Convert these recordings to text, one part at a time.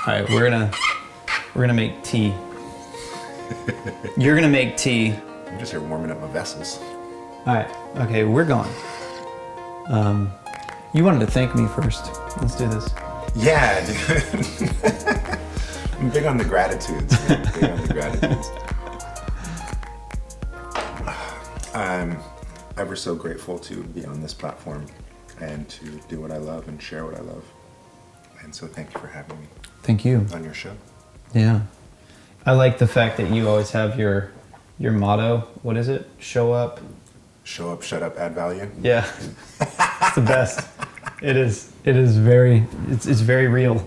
All right, we're gonna make tea. You're gonna make tea. I'm just here warming up my vessels. All right. Okay, we're going. You wanted to thank me first. Let's do this. Yeah, dude. I'm big on the gratitudes. Big on the gratitudes. I'm ever so grateful to be on this platform and to do what I love and share what I love. And so thank you for having me. Thank you. On your show. Yeah. I like the fact that you always have your motto. What is it? Show up. Show up, shut up, add value. Yeah. It's the best. It is very, it's very real.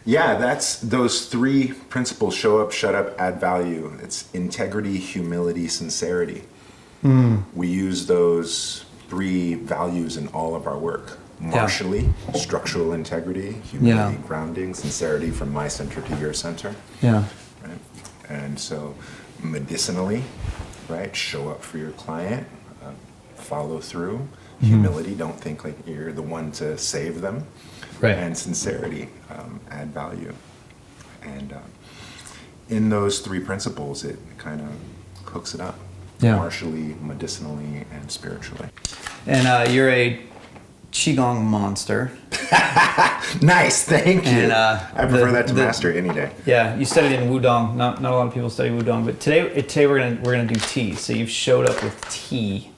Yeah, that's those three principles: show up, shut up, add value. It's integrity, humility, sincerity. We use those three values in all of our work. Martially, structural integrity, humility, grounding, sincerity from my center to your center. Yeah. Right? And so medicinally, right, show up for your client, follow through. Humility, don't think like you're the one to save them. Right. And sincerity, add value. And in those three principles, it kind of hooks it up. Yeah. Martially, medicinally, and spiritually. And you're a Qigong monster. Nice, thank you. And, I prefer that to master any day. Yeah, you studied in Wudang. Not a lot of people study Wudang, but today we're gonna do tea. So you've showed up with tea.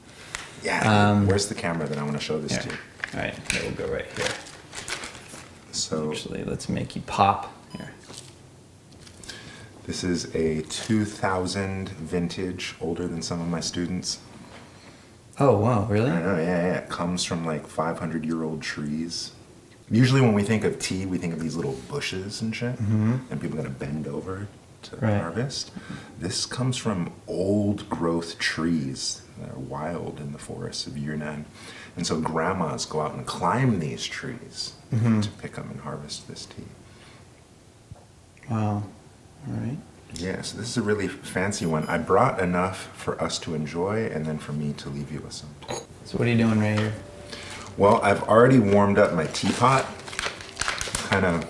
Yeah. Where's the camera that I want to show this to? All right, yeah, we'll go right here. So actually, let's make you pop here. This is a 2000 vintage, older than some of my students. Oh wow, really? I know, yeah. It comes from like 500-year-old trees. Usually when we think of tea, we think of these little bushes and shit, and people gotta bend over to harvest. This comes from old growth trees that are wild in the forests of Yunnan. And so grandmas go out and climb these trees to pick them and harvest this tea. Wow, all right. Yeah, so this is a really fancy one. I brought enough for us to enjoy and then for me to leave you with some. So what are you doing right here? Well, I've already warmed up my teapot. Kind of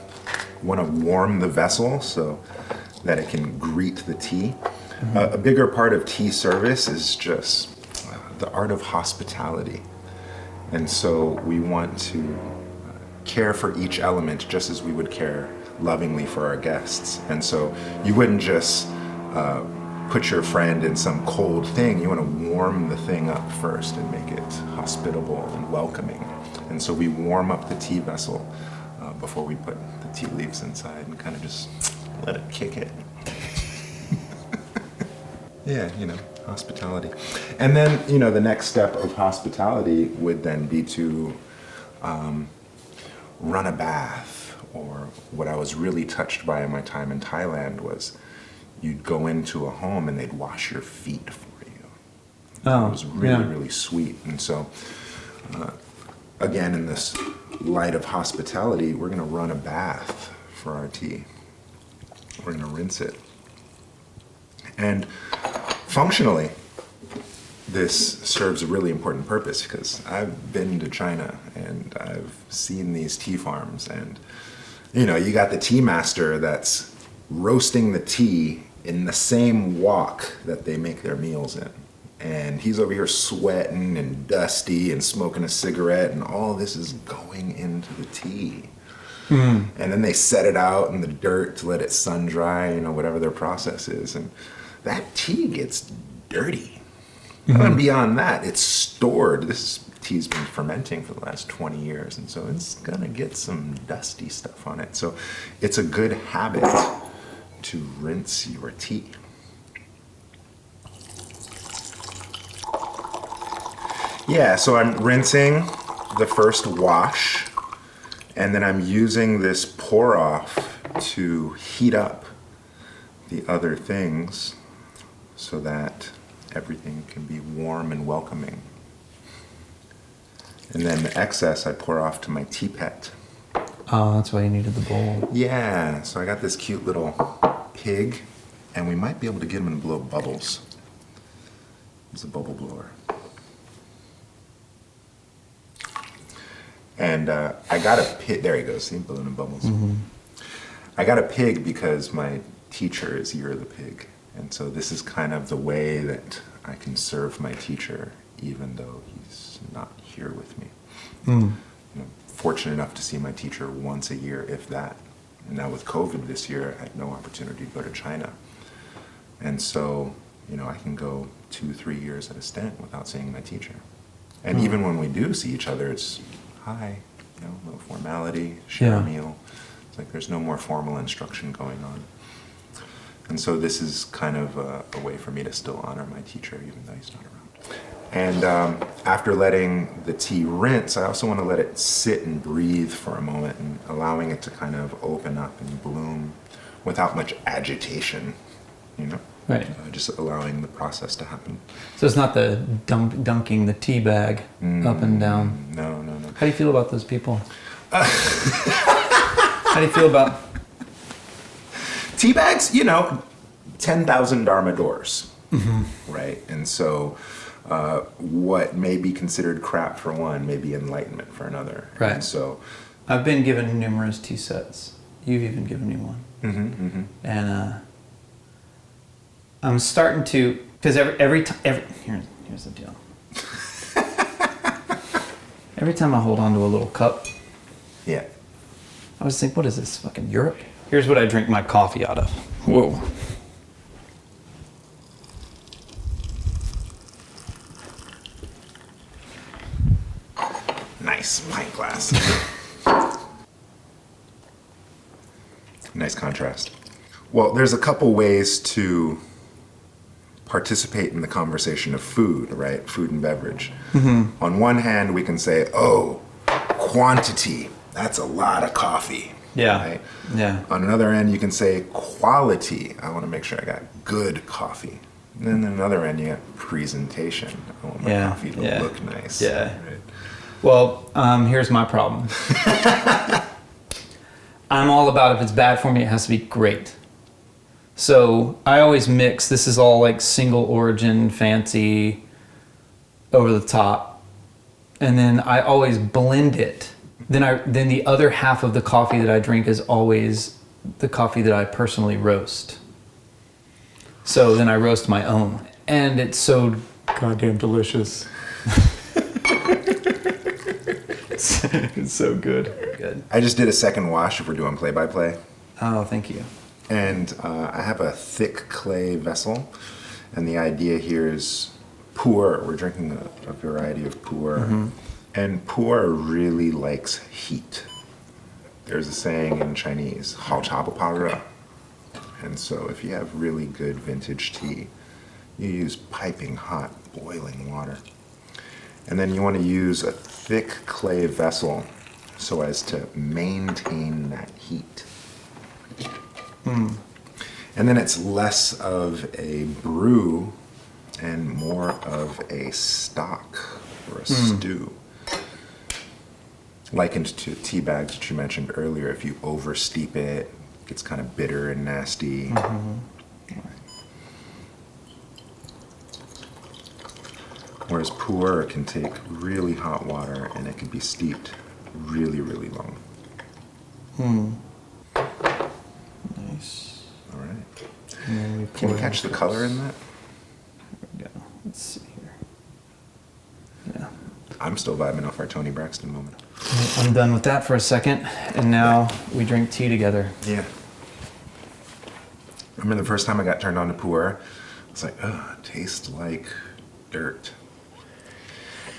want to warm the vessel so that it can greet the tea. A bigger part of tea service is just the art of hospitality. And so we want to care for each element just as we would care lovingly for our guests. And so you wouldn't just put your friend in some cold thing. You want to warm the thing up first and make it hospitable and welcoming. And so we warm up the tea vessel before we put the tea leaves inside and kind of just let it kick it. Yeah, hospitality. And then, the next step of hospitality would then be to run a bath. Or what I was really touched by in my time in Thailand was you'd go into a home and they'd wash your feet for you. Oh, it was really, really sweet. And so, again, in this light of hospitality, we're going to run a bath for our tea. We're going to rinse it. And functionally, this serves a really important purpose because I've been to China and I've seen these tea farms, and you got the tea master that's roasting the tea in the same wok that they make their meals in. And he's over here sweating and dusty and smoking a cigarette, and all this is going into the tea. And then they set it out in the dirt to let it sun dry, whatever their process is. And that tea gets dirty. And beyond that, it's stored. This tea's been fermenting for the last 20 years, and so it's gonna get some dusty stuff on it. So it's a good habit to rinse your tea. Yeah, so I'm rinsing the first wash, and then I'm using this pour off to heat up the other things so that everything can be warm and welcoming. And then the excess I pour off to my tea pet. Oh, that's why you needed the bowl. Yeah, so I got this cute little pig, and we might be able to get him to blow bubbles. He's a bubble blower. And I got a pit, there he goes, see, blowing the bubbles. I got a pig because my teacher is Year of the Pig. And so this is kind of the way that I can serve my teacher, even though he's not here with me. You know, fortunate enough to see my teacher once a year, if that. And now with COVID this year, I had no opportunity to go to China. And so, you know, I can go 2-3 years at a stint without seeing my teacher. And even when we do see each other, it's, hi, you know, no formality, share a meal. It's like there's no more formal instruction going on. And so this is kind of a way for me to still honor my teacher, even though he's not around. And after letting the tea rinse, I also want to let it sit and breathe for a moment and allowing it to kind of open up and bloom without much agitation, you know? Right. Just allowing the process to happen. So it's not the dunking the tea bag up and down. No. How do you feel about those people? How do you feel about tea bags? You know, 10,000 Dharma doors, right? And so what may be considered crap for one may be enlightenment for another. Right. And so I've been given numerous tea sets. You've even given me one. And I'm starting to, because here's the deal. Every time I hold on to a little cup, yeah. I was thinking, what is this, fucking Europe? Here's what I drink my coffee out of. Whoa. Nice pint glass. Nice contrast. Well, there's a couple ways to participate in the conversation of food, right? Food and beverage. On one hand, we can say, oh, quantity, that's a lot of coffee. Yeah. Right? Yeah. On another end, you can say quality, I want to make sure I got good coffee. And then on another end, you got presentation. I want my coffee to look nice. Yeah. Right? Well, here's my problem. I'm all about if it's bad for me, it has to be great. So I always mix, this is all like single origin, fancy, over the top. And then I always blend it. Then the other half of the coffee that I drink is always the coffee that I personally roast. So then I roast my own. And it's so goddamn delicious. It's so good. Good. I just did a second wash if we're doing play-by-play. Oh, thank you. And I have a thick clay vessel. And the idea here is pu'er. We're drinking a variety of pu'er. And pu'er really likes heat. There's a saying in Chinese, hao cha bu pa re. And so if you have really good vintage tea, you use piping hot, boiling water. And then you want to use a thick clay vessel so as to maintain that heat. And then it's less of a brew and more of a stock or a stew. Likened to tea bags that you mentioned earlier, if you oversteep it, it gets kind of bitter and nasty. Whereas pu'er can take really hot water and it can be steeped really, really long. Nice. All right. And then we Can you catch the color in that? There we go. Let's see here. Yeah. I'm still vibing off our Tony Braxton moment. I'm done with that for a second, and now we drink tea together. Yeah. I remember the first time I got turned on to pu'er, I was like, oh, it tastes like dirt.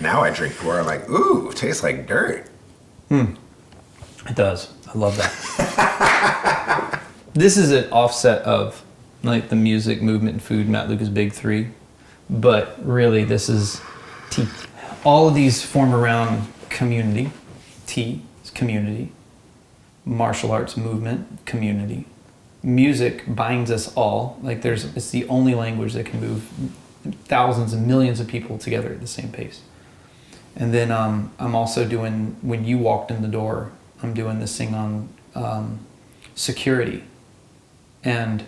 Now I drink pu'er, I'm like, ooh, it tastes like dirt. It does. I love that. This is an offset of like the music, movement, and food, Matt Luca's big three. But really, this is tea. All of these form around community. Tea is community. Martial arts movement, community. Music binds us all. Like it's the only language that can move thousands and millions of people together at the same pace. And then I'm also doing, when you walked in the door, I'm doing this thing on security and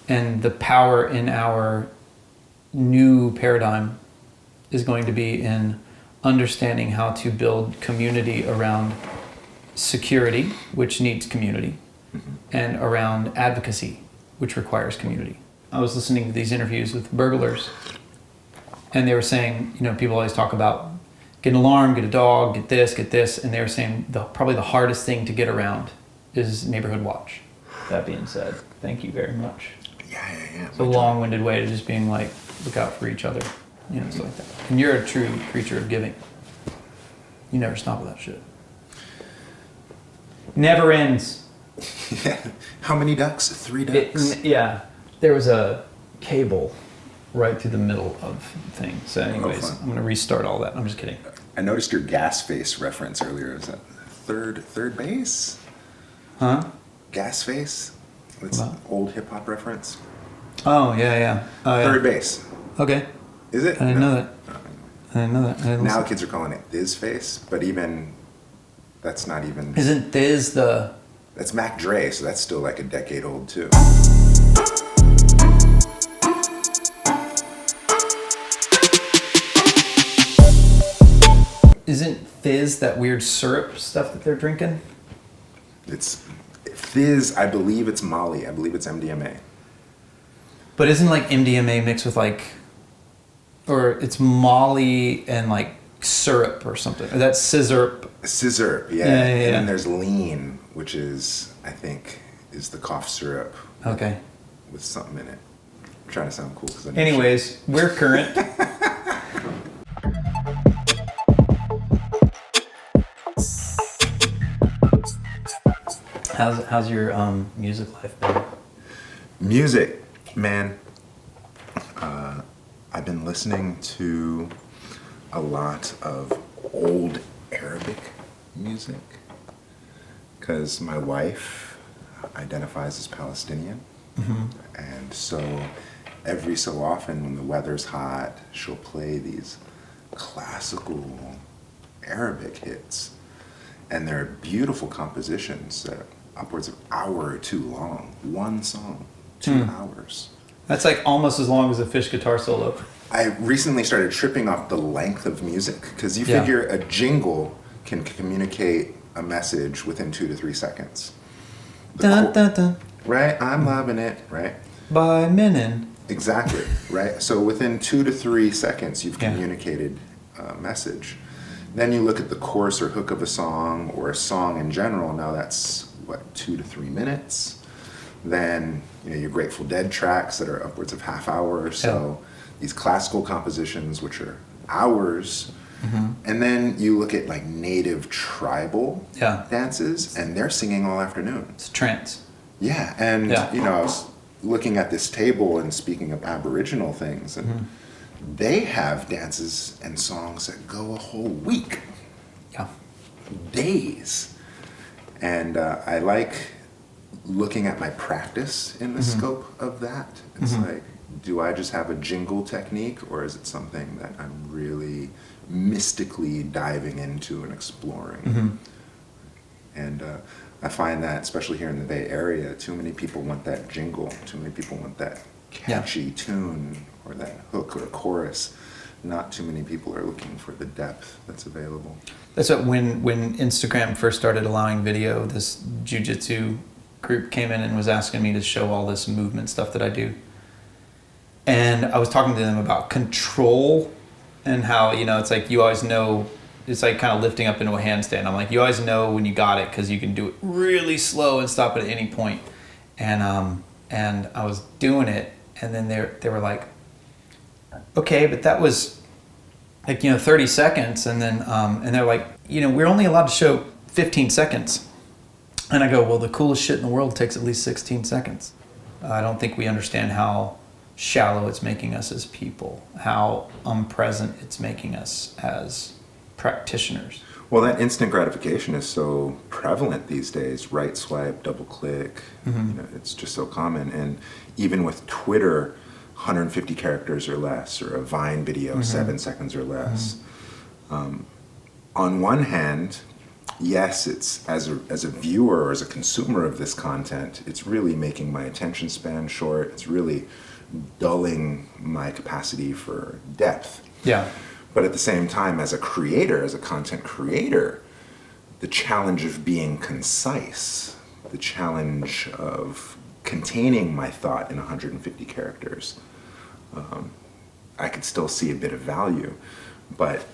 the power in our new paradigm is going to be in understanding how to build community around security, which needs community, and around advocacy, which requires community. I was listening to these interviews with burglars, and they were saying, people always talk about get an alarm, get a dog, get this, and they were saying probably the hardest thing to get around is neighborhood watch. That being said, thank you very much. Yeah. It's a long-winded way to just being like, look out for each other, stuff like that. And you're a true creature of giving. You never stop with that shit. Never ends. How many ducks? 3 ducks. There was a cable right through the middle of things. So anyways, I'm going to restart all that. I'm just kidding. I noticed your gas face reference earlier. Is that third base? Huh? Gas face? That's an old hip hop reference. Oh, yeah. Third base. Okay. Is it? I didn't know that. I didn't know that. Now kids are calling it Thiz face, but even that's not even. Isn't Thiz the? That's Mac Dre, so that's still like a decade old too. Isn't Thiz that weird syrup stuff that they're drinking? It's Thiz. I believe it's Molly. I believe it's MDMA. But isn't like MDMA mixed with or it's Molly and like syrup or something? Or that's scissor. Scissor, yeah. And then there's lean, which is, I think, is the cough syrup. Okay. With something in it. I'm trying to sound cool. Anyways, we're current. How's your music life been? Music, man. I've been listening to a lot of old Arabic music because my wife identifies as Palestinian. And so every so often when the weather's hot, she'll play these classical Arabic hits. And they're beautiful compositions that are upwards of an hour or 2 long. One song, 2 hours. That's like almost as long as a Fish guitar solo. I recently started tripping off the length of music because you figure a jingle can communicate a message within 2 to 3 seconds. Dun, dun, dun. Right? I'm loving it, right? By Menon. Exactly, right? So within 2 to 3 seconds, you've communicated a message. Then you look at the chorus or hook of a song or a song in general. Now that's, 2 to 3 minutes. Then, your Grateful Dead tracks that are upwards of half hour or so. These classical compositions, which are hours. And then you look at like native tribal dances, and they're singing all afternoon. It's trance. Yeah, and I was looking at this table and speaking of Aboriginal things, and they have dances and songs that go a whole week. Yeah. Days. And I like looking at my practice in the scope of that. It's like, do I just have a jingle technique, or is it something that I'm really mystically diving into and exploring? And I find that, especially here in the Bay Area, too many people want that jingle. Too many people want that catchy tune or that hook or chorus. Not too many people are looking for the depth that's available. That's what when Instagram first started allowing video, this jiu-jitsu group came in and was asking me to show all this movement stuff that I do. And I was talking to them about control and how, it's like you always know, it's like kind of lifting up into a handstand. I'm like, you always know when you got it because you can do it really slow and stop it at any point. And I was doing it, and then they were like, okay, but that was like 30 seconds, and then and they're like, we're only allowed to show 15 seconds. And I go, well, the coolest shit in the world takes at least 16 seconds. I don't think we understand how shallow it's making us as people, how unpresent it's making us as practitioners. Well, that instant gratification is so prevalent these days. Right swipe, double click, it's just so common. And even with Twitter, 150 characters or less, or a Vine video, 7 seconds or less. On one hand, yes, it's as a viewer or as a consumer of this content, it's really making my attention span short. It's really dulling my capacity for depth. Yeah. But at the same time, as a creator, as a content creator, the challenge of being concise the challenge of containing my thought in 150 characters, I could still see a bit of value, but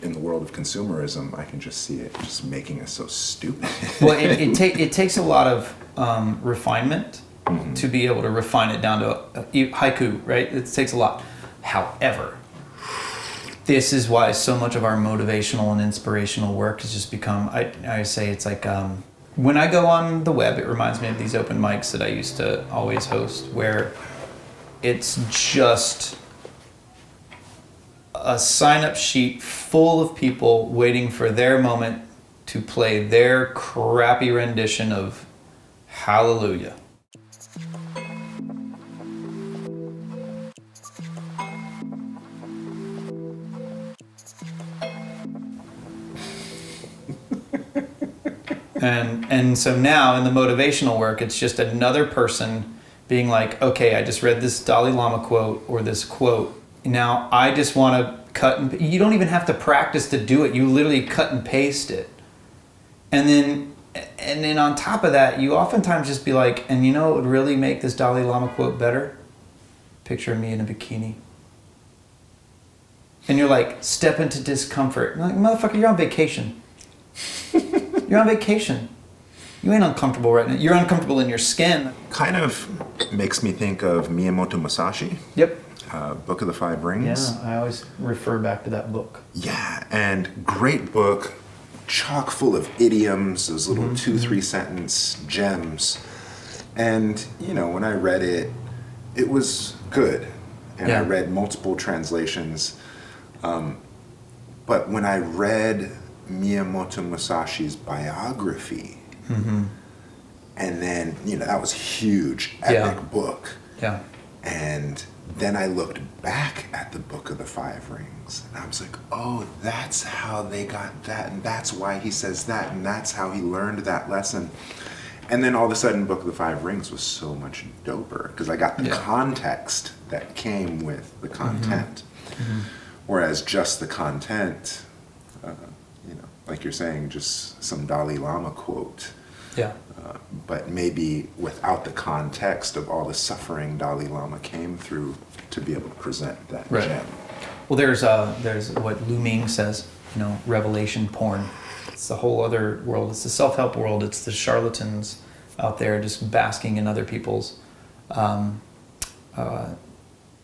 in the world of consumerism, I can just see it just making us so stupid. Well, it takes a lot of refinement to be able to refine it down to haiku, right? It takes a lot. However, this is why so much of our motivational and inspirational work has just become, I say it's like, when I go on the web, it reminds me of these open mics that I used to always host, where it's just a sign-up sheet full of people waiting for their moment to play their crappy rendition of Hallelujah. And so now in the motivational work, it's just another person being like, okay, I just read this Dalai Lama quote or this quote. Now I just want to cut and you don't even have to practice to do it. You literally cut and paste it. And then on top of that, you oftentimes just be like, and you know what would really make this Dalai Lama quote better? Picture me in a bikini. And you're like, step into discomfort. You're like, motherfucker, you're on vacation. You're on vacation. You ain't uncomfortable right now. You're uncomfortable in your skin. Kind of makes me think of Miyamoto Musashi. Yep. Book of the Five Rings. Yeah, I always refer back to that book. Yeah, and great book, chock full of idioms, those little 2-3 sentence gems. And, you know, when I read it, it was good. And I read multiple translations. But when I read Miyamoto Musashi's biography, and then, you know, that was a huge, epic book. Yeah. And then I looked back at the Book of the Five Rings, and I was like, oh, that's how they got that, and that's why he says that, and that's how he learned that lesson. And then all of a sudden, Book of the Five Rings was so much doper, because I got the context that came with the content. Whereas just the content, you know, like you're saying, just some Dalai Lama quote. Yeah. But maybe without the context of all the suffering Dalai Lama came through to be able to present that gem. Well, there's what Lu Ming says, you know, revelation porn. It's the whole other world. It's the self-help world. It's the charlatans out there just basking in other people's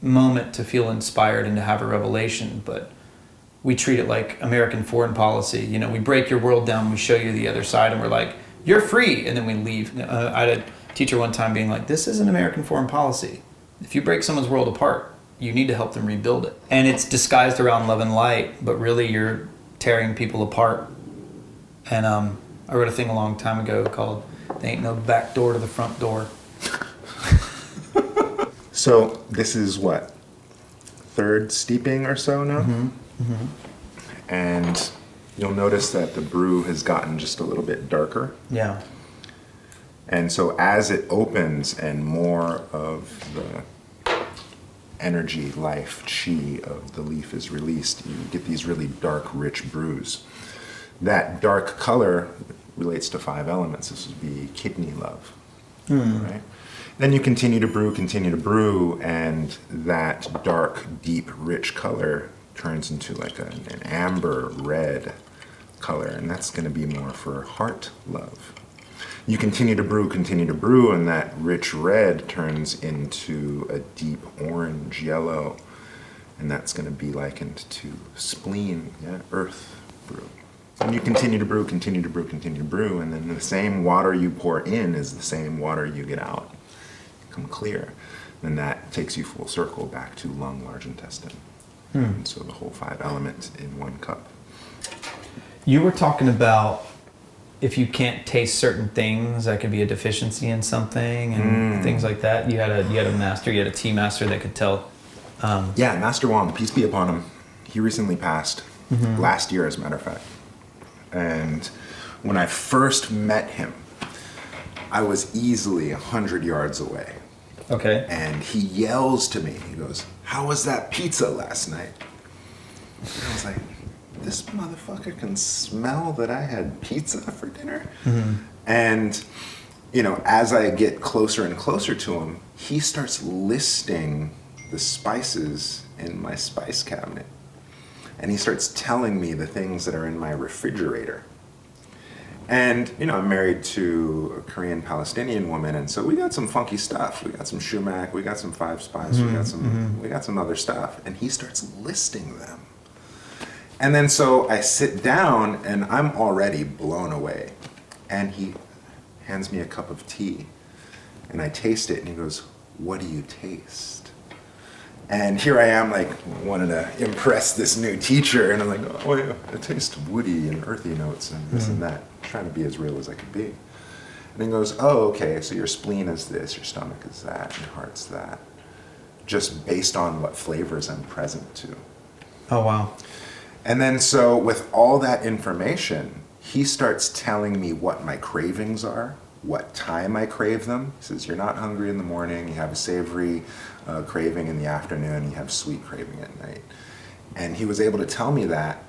moment to feel inspired and to have a revelation. But we treat it like American foreign policy. You know, we break your world down, we show you the other side, and we're like, you're free, and then we leave. I had a teacher one time being like, this is an American foreign policy. If you break someone's world apart, you need to help them rebuild it. And it's disguised around love and light, but really you're tearing people apart. And I wrote a thing a long time ago called, there ain't no back door to the front door. So this is what, third steeping or so now? And you'll notice that the brew has gotten just a little bit darker. Yeah. And so as it opens and more of the energy, life, chi of the leaf is released, you get these really dark, rich brews. That dark color relates to 5 elements. This would be kidney love, right? Then you continue to brew, and that dark, deep, rich color turns into like an amber red color, and that's going to be more for heart love. You continue to brew, and that rich red turns into a deep orange yellow, and that's going to be likened to spleen, earth brew. And you continue to brew, and then the same water you pour in is the same water you get out. Become clear. And that takes you full circle back to lung, large intestine. And so the whole 5 elements in 1 cup. You were talking about if you can't taste certain things, that could be a deficiency in something and things like that. You had a tea master that could tell. Yeah, Master Wong, peace be upon him. He recently passed last year, as a matter of fact. And when I first met him, I was easily 100 yards away. Okay. And he yells to me, he goes, "How was that pizza last night?" And I was like, this motherfucker can smell that I had pizza for dinner? And as I get closer and closer to him, he starts listing the spices in my spice cabinet. And he starts telling me the things that are in my refrigerator. And, I'm married to a Korean Palestinian woman, and so we got some funky stuff. We got some shumac, we got some Five Spice, we got some other stuff. And he starts listing them. And then so I sit down and I'm already blown away. And he hands me a cup of tea and I taste it and he goes, "What do you taste?" And here I am, like, wanting to impress this new teacher, and I'm like, "Oh yeah, it tastes woody and earthy notes and this and that," trying to be as real as I could be. And he goes, "Oh, okay, so your spleen is this, your stomach is that, your heart's that," just based on what flavors I'm present to. Oh, wow. And then so with all that information, he starts telling me what my cravings are, what time I crave them. He says, "You're not hungry in the morning, you have a savory craving in the afternoon, you have sweet craving at night." And he was able to tell me that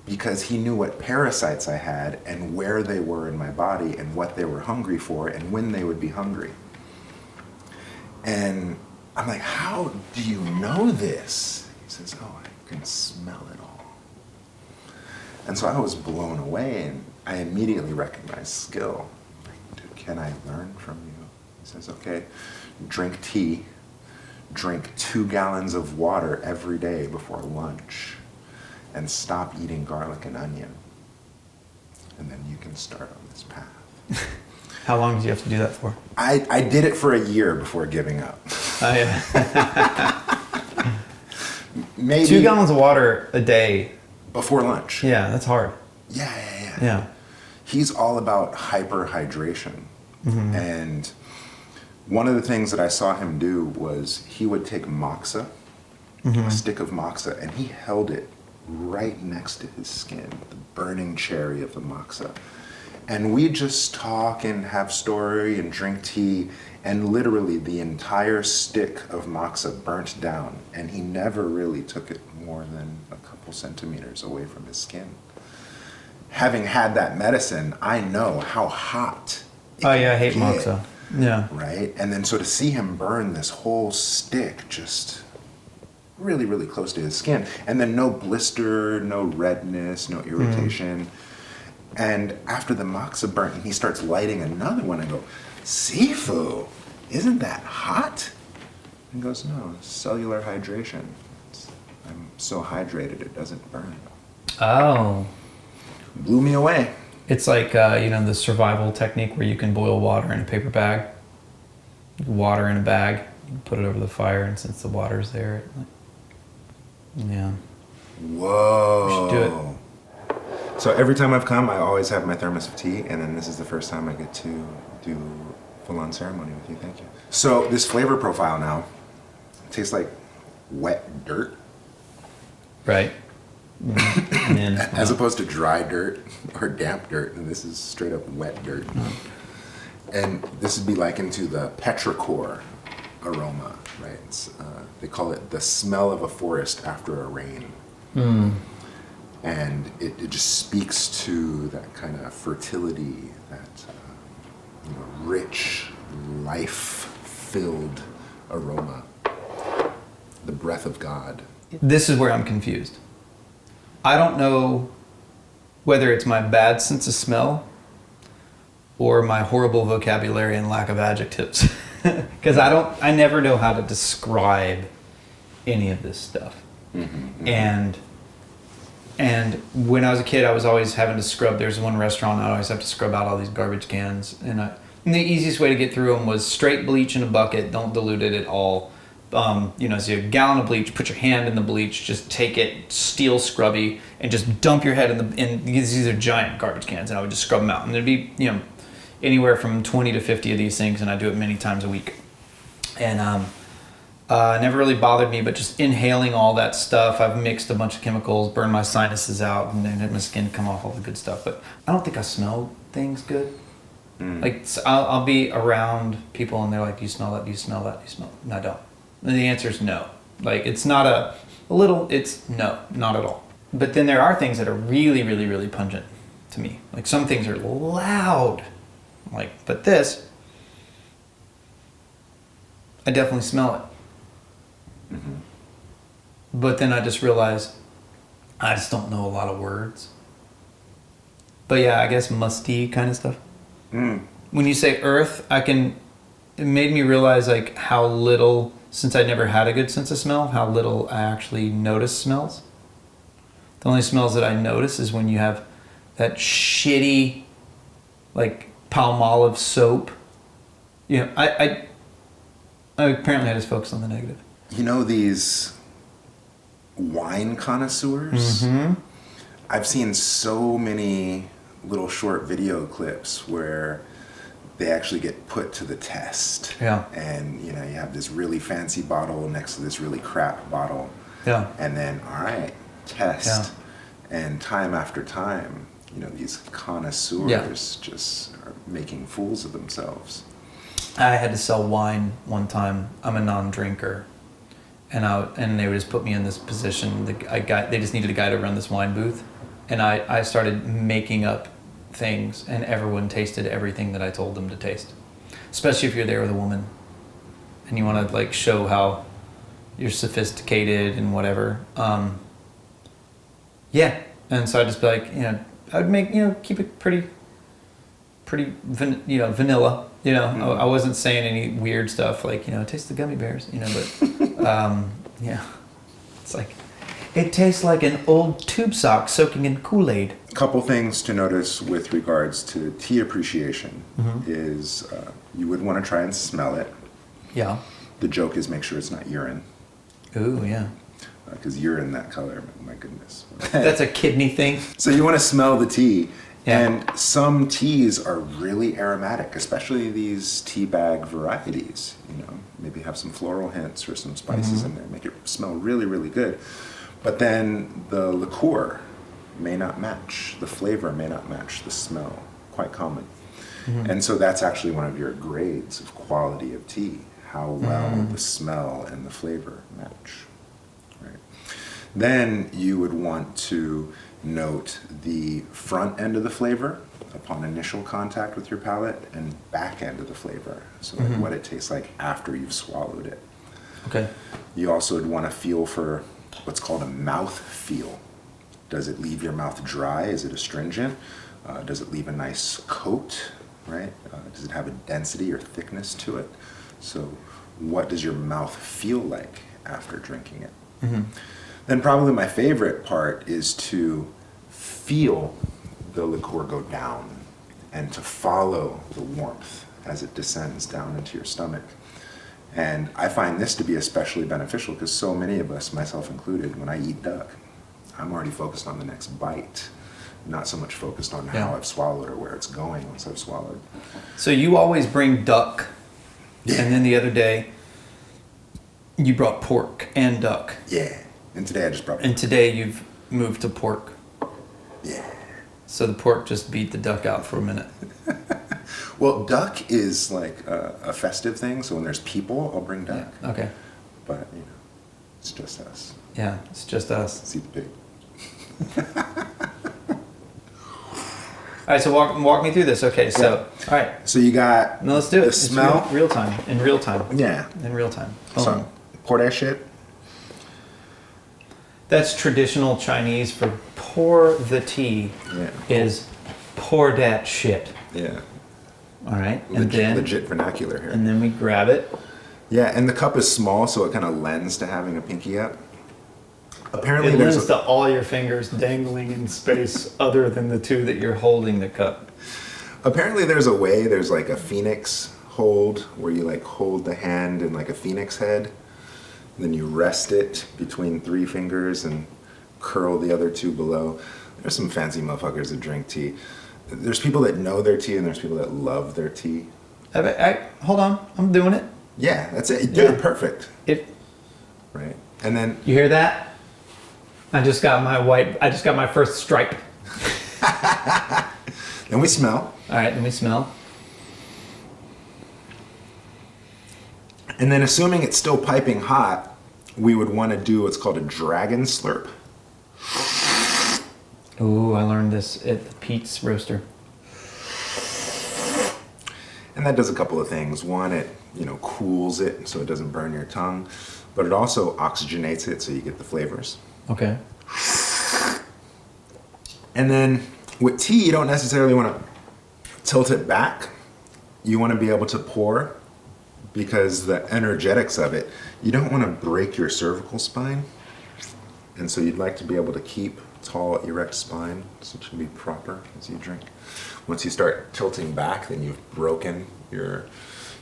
because he knew what parasites I had and where they were in my body and what they were hungry for and when they would be hungry. And I'm like, "How do you know this?" He says, "Oh, I can smell it all." And so I was blown away, and I immediately recognized skill. Like, "Dude, can I learn from you?" He says, "Okay, drink tea, drink 2 gallons of water every day before lunch, and stop eating garlic and onion. And then you can start on this path." How long did you have to do that for? I did it for a year before giving up. Oh, yeah. Maybe 2 gallons of water a day. before lunch. Yeah, that's hard. Yeah. Yeah. He's all about hyperhydration. And one of the things that I saw him do was he would take moxa, a stick of moxa, and he held it right next to his skin, the burning cherry of the moxa. And we'd just talk and have story and drink tea, and literally the entire stick of moxa burnt down, and he never really took it more than a couple centimeters away from his skin. Having had that medicine, I know how hot it Oh, yeah, I can hate get, moxa. Yeah. right? And then so to see him burn this whole stick just really, really close to his skin, and then no blister, no redness, no irritation. And after the moxa burnt, and he starts lighting another one, I go, "Sifu, isn't that hot?" And he goes, "No, cellular hydration. I'm so hydrated it doesn't burn." Oh. Blew me away. It's like, the survival technique where you can boil water in a paper bag. Water in a bag. You put it over the fire, and since the water's there, yeah. Whoa. We should do it. So every time I've come, I always have my thermos of tea, and then this is the first time I get to do full-on ceremony with you. Thank you. So this flavor profile now tastes like wet dirt. Right. And then, As opposed to dry dirt or damp dirt, and this is straight up wet dirt. And this would be likened to the petrichor aroma, right? It's, they call it the smell of a forest after a rain. And it just speaks to that kind of fertility, that rich, life-filled aroma, the breath of God. this is where I'm confused. I don't know whether it's my bad sense of smell or my horrible vocabulary and lack of adjectives. Because I never know how to describe any of this stuff. And when I was a kid, I was always having to scrub. There's one restaurant I always have to scrub out all these garbage cans, and the easiest way to get through them was straight bleach in a bucket. Don't dilute it at all. So a gallon of bleach. Put your hand in the bleach. Just take it, steel scrubby, and just dump your head in these are giant garbage cans, and I would just scrub them out. And there'd be anywhere from 20 to 50 of these things, and I do it many times a week. And never really bothered me, but just inhaling all that stuff, I've mixed a bunch of chemicals, burned my sinuses out, and then had my skin come off, all the good stuff. But I don't think I smell things good. Like, I'll be around people and they're like, "Do you smell that? Do you smell that? Do you smell that?" And I don't. And the answer is no. Like, it's not a little, it's no, not at all. But then there are things that are really, really, really pungent to me. Like, some things are loud. Like, but this, I definitely smell it. Mm-hmm. But then I just realized I just don't know a lot of words. But yeah, I guess musty kind of stuff. Mm. When you say earth, it made me realize like how little, since I never had a good sense of smell, how little I actually notice smells. The only smells that I notice is when you have that shitty, like Palmolive soap. You know, I apparently I just focus on the negative. You know these wine connoisseurs? Mm-hmm. I've seen so many little short video clips where they actually get put to the test. Yeah. And, you know, you have this really fancy bottle next to this really crap bottle. Yeah. And then, all right, test. Yeah. And time after time, you know, these connoisseurs just are making fools of themselves. I had to sell wine one time. I'm a non-drinker. And they would just put me in this position. They just needed a guy to run this wine booth. And I started making up things, and everyone tasted everything that I told them to taste. Especially if you're there with a woman and you want to like show how you're sophisticated and whatever. Yeah. And so I'd just be like, you know, I would make, you know, keep it pretty vanilla. You know, mm-hmm. I wasn't saying any weird stuff like, you know, taste the gummy bears, you know, but yeah, it's like, it tastes like an old tube sock soaking in Kool-Aid. A couple things to notice with regards to tea appreciation is you would want to try and smell it. Yeah. The joke is make sure it's not urine. Ooh, yeah. Because urine that color, my goodness. That's a kidney thing. So you want to smell the tea. Yeah. And some teas are really aromatic, especially these tea bag varieties. You know, maybe have some floral hints or some spices in there, make it smell really, really good. But then the liqueur may not match, the flavor may not match the smell, quite common. Mm-hmm. And so that's actually one of your grades of quality of tea, how well the smell and the flavor match. Right. Then you would want to note the front end of the flavor upon initial contact with your palate and back end of the flavor, so like what it tastes like after you've swallowed it. Okay. You also would want to feel for what's called a mouth feel. Does it leave your mouth dry? Is it astringent? Does it leave a nice coat, right? Does it have a density or thickness to it? So what does your mouth feel like after drinking it? Mm-hmm. Then probably my favorite part is to feel the liqueur go down and to follow the warmth as it descends down into your stomach. And I find this to be especially beneficial because so many of us, myself included, when I eat duck, I'm already focused on the next bite, not so much focused on how I've swallowed or where it's going once I've swallowed. So you always bring duck, and then the other day you brought pork and duck. Yeah, and today I just brought pork. And today you've moved to pork. Yeah. So the pork just beat the duck out for a minute. Well, duck is like a festive thing, so when there's people, I'll bring duck. Yeah. Okay. But, you know, it's just us. Yeah, it's just us. See the pig. All right, so walk me through this. Okay, so, all right. So you got no, let's do it. The It's smell. real time. In real time. Yeah. In real time. So, pour that shit. That's traditional Chinese for pour the tea. Yeah. Is pour that shit. Yeah. All right, and then legit vernacular here. And then we grab it. Yeah, and the cup is small, so it kind of lends to having a pinky up. Apparently, It there's lends to all your fingers dangling in space other than the two that you're holding the cup. Apparently, there's like a phoenix hold where you like hold the hand in like a phoenix head, then you rest it between 3 fingers and curl the other 2 below. There's some fancy motherfuckers that drink tea. There's people that know their tea and there's people that love their tea. Hold on, I'm doing it. Yeah, that's it. You did it perfect. Right. And then you hear that? I just got my first stripe. Then we smell. All right, then we smell. And then assuming it's still piping hot, we would want to do what's called a dragon slurp. Ooh, I learned this at the Pete's Roaster. And that does a couple of things. One, it cools it so it doesn't burn your tongue, but it also oxygenates it so you get the flavors. Okay. And then with tea, you don't necessarily want to tilt it back. You want to be able to pour, because the energetics of it, you don't want to break your cervical spine. And so you'd like to be able to keep tall, erect spine, so it should be proper as you drink. Once you start tilting back, then you've broken your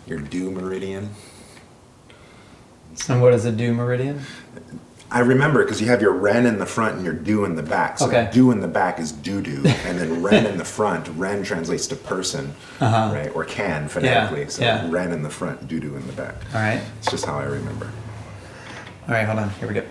dew meridian. And what is a dew meridian? I remember because you have your ren in the front and your dew in the back. So Okay. dew in the back is doo-doo, and then ren in the front, ren translates to person, right? Or can phonetically. Yeah, So yeah. ren in the front, doo-doo in the back. All right. It's just how I remember. All right, hold on. Here we go.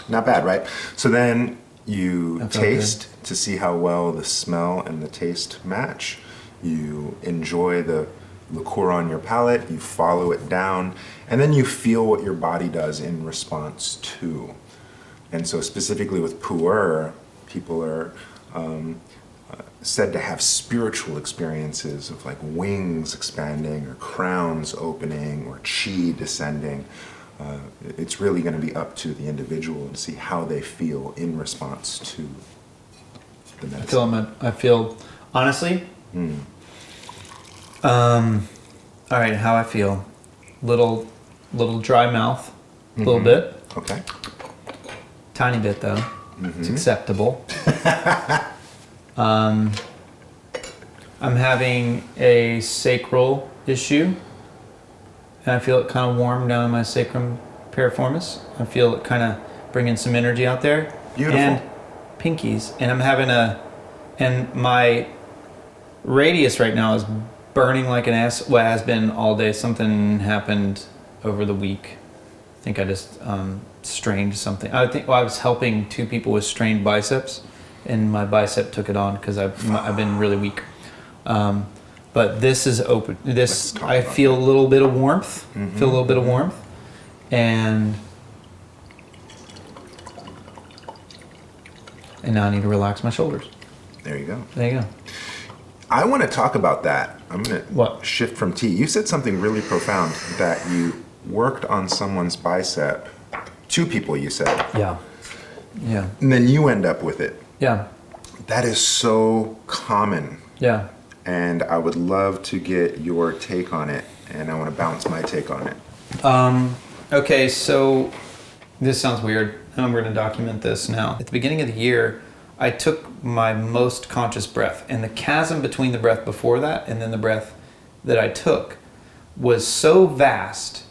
Not bad, right? So then you That felt taste to see how well the smell and the taste match. You enjoy the liqueur on your palate, you follow it down, and then you feel what your body does in response to. And so specifically with pu'er, people are said to have spiritual experiences of like wings expanding or crowns opening or chi descending. It's really going to be up to the individual to see how they feel in response to the medicine. I feel honestly. All right, how I feel. Little dry mouth, a little bit. Okay. Tiny bit though. It's acceptable. I'm having a sacral issue, and I feel it kind of warm down in my sacrum piriformis. I feel it kind of bringing some energy out there. Beautiful. And pinkies, and I'm having and my radius right now is burning like an ass. Well, it has been all day. Something happened over the week. I think I just strained something. I was helping 2 people with strained biceps, and my bicep took it on because I've been really weak. But this is open. I feel a little bit of warmth. Feel a little bit of warmth, and now I need to relax my shoulders. There you go. There you go. I want to talk about that. I'm going What? to shift from tea. You said something really profound, that you worked on someone's bicep. 2 people, you said. Yeah. Yeah. And then you end up with it. Yeah. That is so common. Yeah. And I would love to get your take on it, and I want to bounce my take on it. Okay, so this sounds weird. I'm going to document this now. At the beginning of the year, I took my most conscious breath, and the chasm between the breath before that and then the breath that I took was so vast,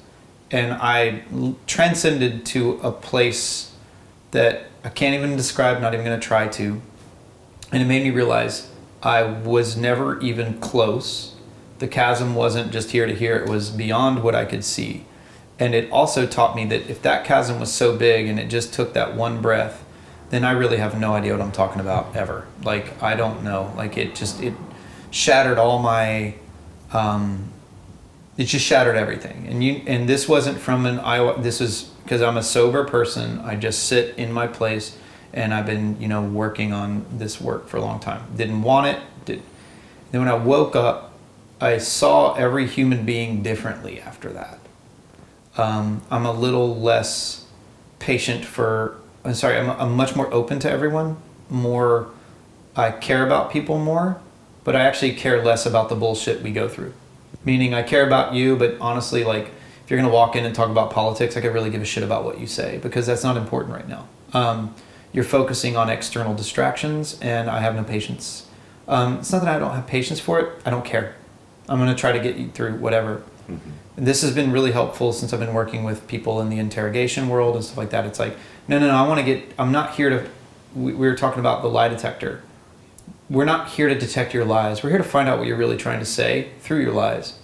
and I transcended to a place that I can't even describe, not even going to try to. And it made me realize I was never even close. The chasm wasn't just here to here, it was beyond what I could see. And it also taught me that if that chasm was so big and it just took that one breath, then I really have no idea what I'm talking about ever. Like, I don't know. Like, it shattered all my, it just shattered everything. And this wasn't from this was because I'm a sober person. I just sit in my place, and I've been, working on this work for a long time. Didn't want it. Then when I woke up, I saw every human being differently after that. I'm a little less patient I'm much more open to everyone. I care about people more, but I actually care less about the bullshit we go through. Meaning I care about you, but honestly, like, if you're gonna walk in and talk about politics, I could really give a shit about what you say, because that's not important right now. You're focusing on external distractions, and I have no patience. It's not that I don't have patience for it, I don't care. I'm gonna try to get you through whatever. And this has been really helpful since I've been working with people in the interrogation world and stuff like that. It's like, no, I'm not here to, we were talking about the lie detector. We're not here to detect your lies. We're here to find out what you're really trying to say through your lies,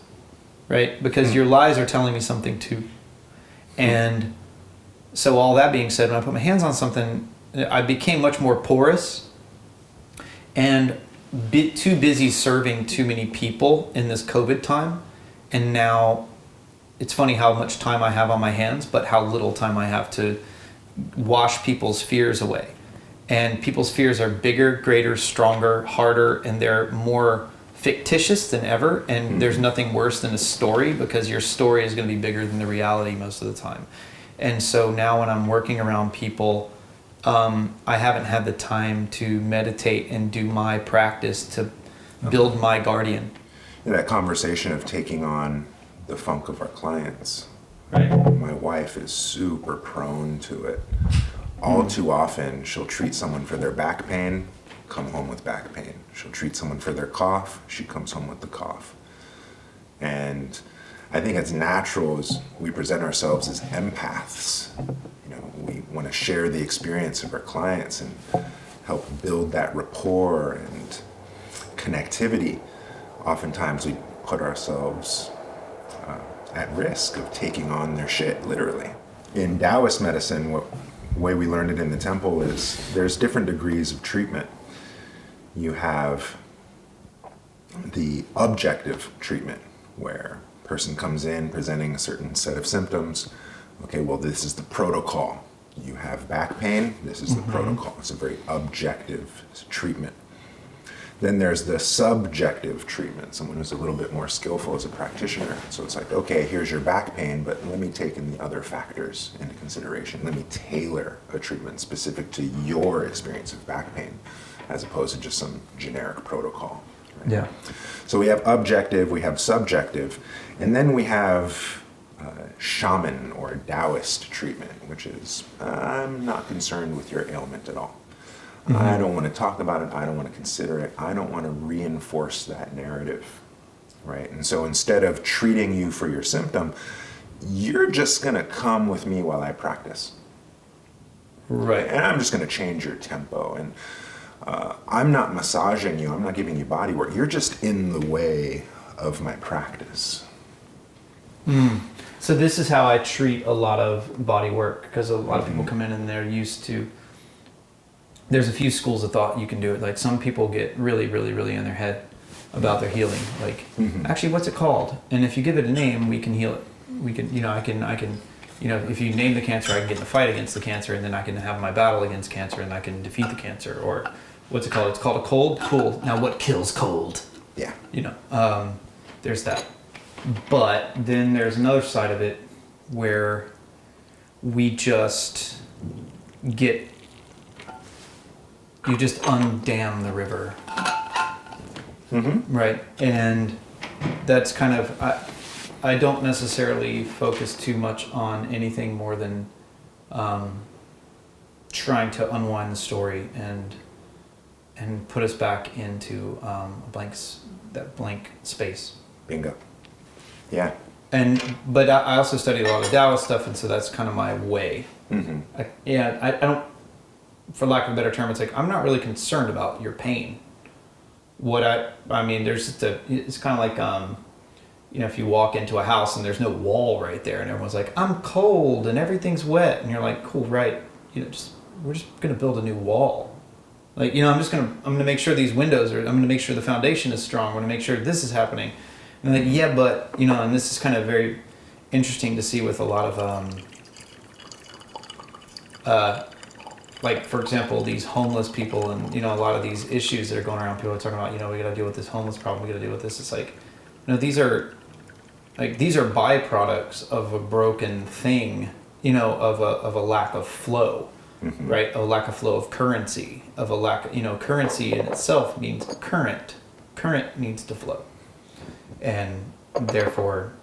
right? Because your lies are telling me something too. And so all that being said, when I put my hands on something, I became much more porous and too busy serving too many people in this COVID time. And now it's funny how much time I have on my hands, but how little time I have to wash people's fears away. And people's fears are bigger, greater, stronger, harder, and they're more fictitious than ever. And there's nothing worse than a story, because your story is going to be bigger than the reality most of the time. And so now when I'm working around people, I haven't had the time to meditate and do my practice to build my guardian. That conversation of taking on the funk of our clients. Right. My wife is super prone to it. All too often, she'll treat someone for their back pain, come home with back pain. She'll treat someone for their cough, she comes home with the cough. And I think it's natural as we present ourselves as empaths. You know, we want to share the experience of our clients and help build that rapport and connectivity. Oftentimes we put ourselves at risk of taking on their shit, literally. In Taoist medicine, what way we learned it in the temple is there's different degrees of treatment. You have the objective treatment, where a person comes in presenting a certain set of symptoms. Okay, well, this is the protocol. You have back pain, this is the protocol. It's a very objective treatment. Then there's the subjective treatment, someone who's a little bit more skillful as a practitioner. So it's like, okay, here's your back pain, but let me take in the other factors into consideration. Let me tailor a treatment specific to your experience of back pain, as opposed to just some generic protocol. Right? Yeah. So we have objective, we have subjective, and then we have shaman or Taoist treatment, which is, I'm not concerned with your ailment at all. I don't want to talk about it. I don't want to consider it. I don't want to reinforce that narrative, right? And so instead of treating you for your symptom, you're just going to come with me while I practice. Right. And I'm just going to change your tempo. And I'm not massaging you. I'm not giving you body work. You're just in the way of my practice. So this is how I treat a lot of body work, because a lot of people come in and they're used to, there's a few schools of thought you can do it. Like some people get really, really, really in their head about their healing. Like, actually, what's it called? And if you give it a name, we can heal it. We can, I can, if you name the cancer, I can get in a fight against the cancer, and then I can have my battle against cancer, and I can defeat the cancer. Or what's it called? It's called a cold. Cool. Now, what kills cold? Yeah. There's that. But then there's another side of it where we just you just undam the river. Right? And that's kind of, I don't necessarily focus too much on anything more than trying to unwind the story and put us back into that blank space. Bingo. Yeah. But I also study a lot of Taoist stuff, and so that's kind of my way. I don't, for lack of a better term, it's like I'm not really concerned about your pain. There's just it's kind of like if you walk into a house and there's no wall right there, and everyone's like, I'm cold and everything's wet, and you're like, cool, right? We're just gonna build a new wall. Like, I'm gonna make sure these windows I'm gonna make sure the foundation is strong. I'm gonna make sure this is happening. And like, yeah, but and this is kind of very interesting to see with a lot of like, for example, these homeless people and a lot of these issues that are going around. People are talking about we got to deal with this homeless problem. We got to deal with this. It's like, these are byproducts of a broken thing. Of a lack of flow, right? A lack of flow of currency. Of a lack. Currency in itself means current. Current needs to flow. And therefore,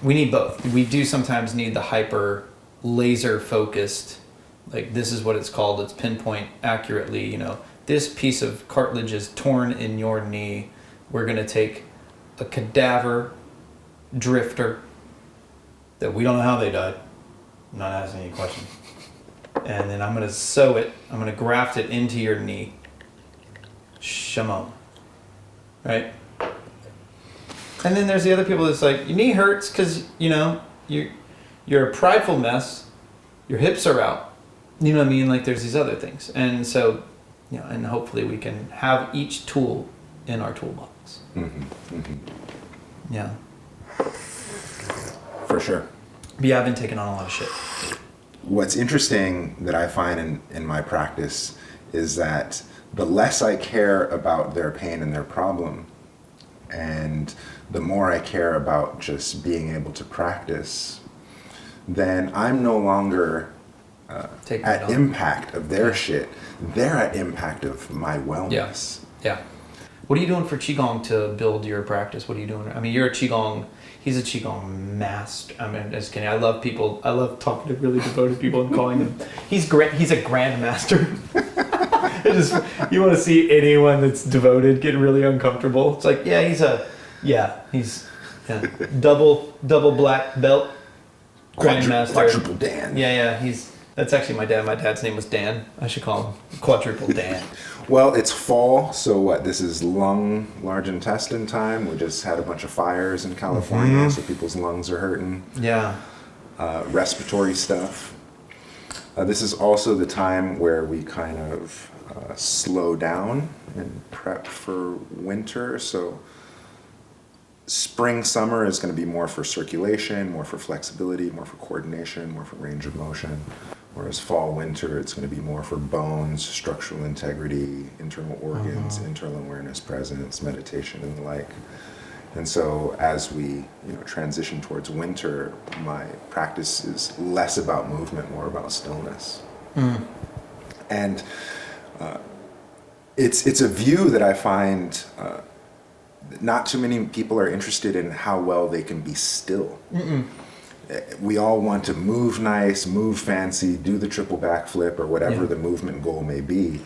we need both. We do sometimes need the hyper laser focused, like this is what it's called, it's pinpoint accurately, this piece of cartilage is torn in your knee. We're going to take a cadaver drifter that we don't know how they died. I'm not asking any questions. And then I'm going to sew it, I'm going to graft it into your knee. Shalom. Right? And then there's the other people that's like, your knee hurts because, you're a prideful mess, your hips are out. You know what I mean? Like there's these other things. And so, and hopefully we can have each tool in our toolbox. Yeah. For sure. But yeah, I've been taking on a lot of shit. What's interesting that I find in my practice is that the less I care about their pain and their problem, and the more I care about just being able to practice, then I'm no longer at impact of their shit. They're at impact of my wellness. Yeah. What are you doing for Qigong to build your practice? What are you doing? I mean, you're a Qigong, he's a Qigong master. I mean, just kidding. I love talking to really devoted people and calling them, he's a grandmaster. You want to see anyone that's devoted get really uncomfortable. It's like, he's double black belt grandmaster. Quadruple Dan. Yeah, that's actually my dad. My dad's name was Dan. I should call him Quadruple Dan. Well, it's fall, so what? This is large intestine time. We just had a bunch of fires in California, so people's lungs are hurting. Yeah. Respiratory stuff. This is also the time where we kind of slow down and prep for winter. So spring, summer is going to be more for circulation, more for flexibility, more for coordination, more for range of motion. Whereas fall, winter, it's going to be more for bones, structural integrity, internal organs, internal awareness, presence, meditation, and the like. And so as we transition towards winter, my practice is less about movement, more about stillness. And it's a view that I find not too many people are interested in how well they can be still. We all want to move nice, move fancy, do the triple backflip or whatever the movement goal may be,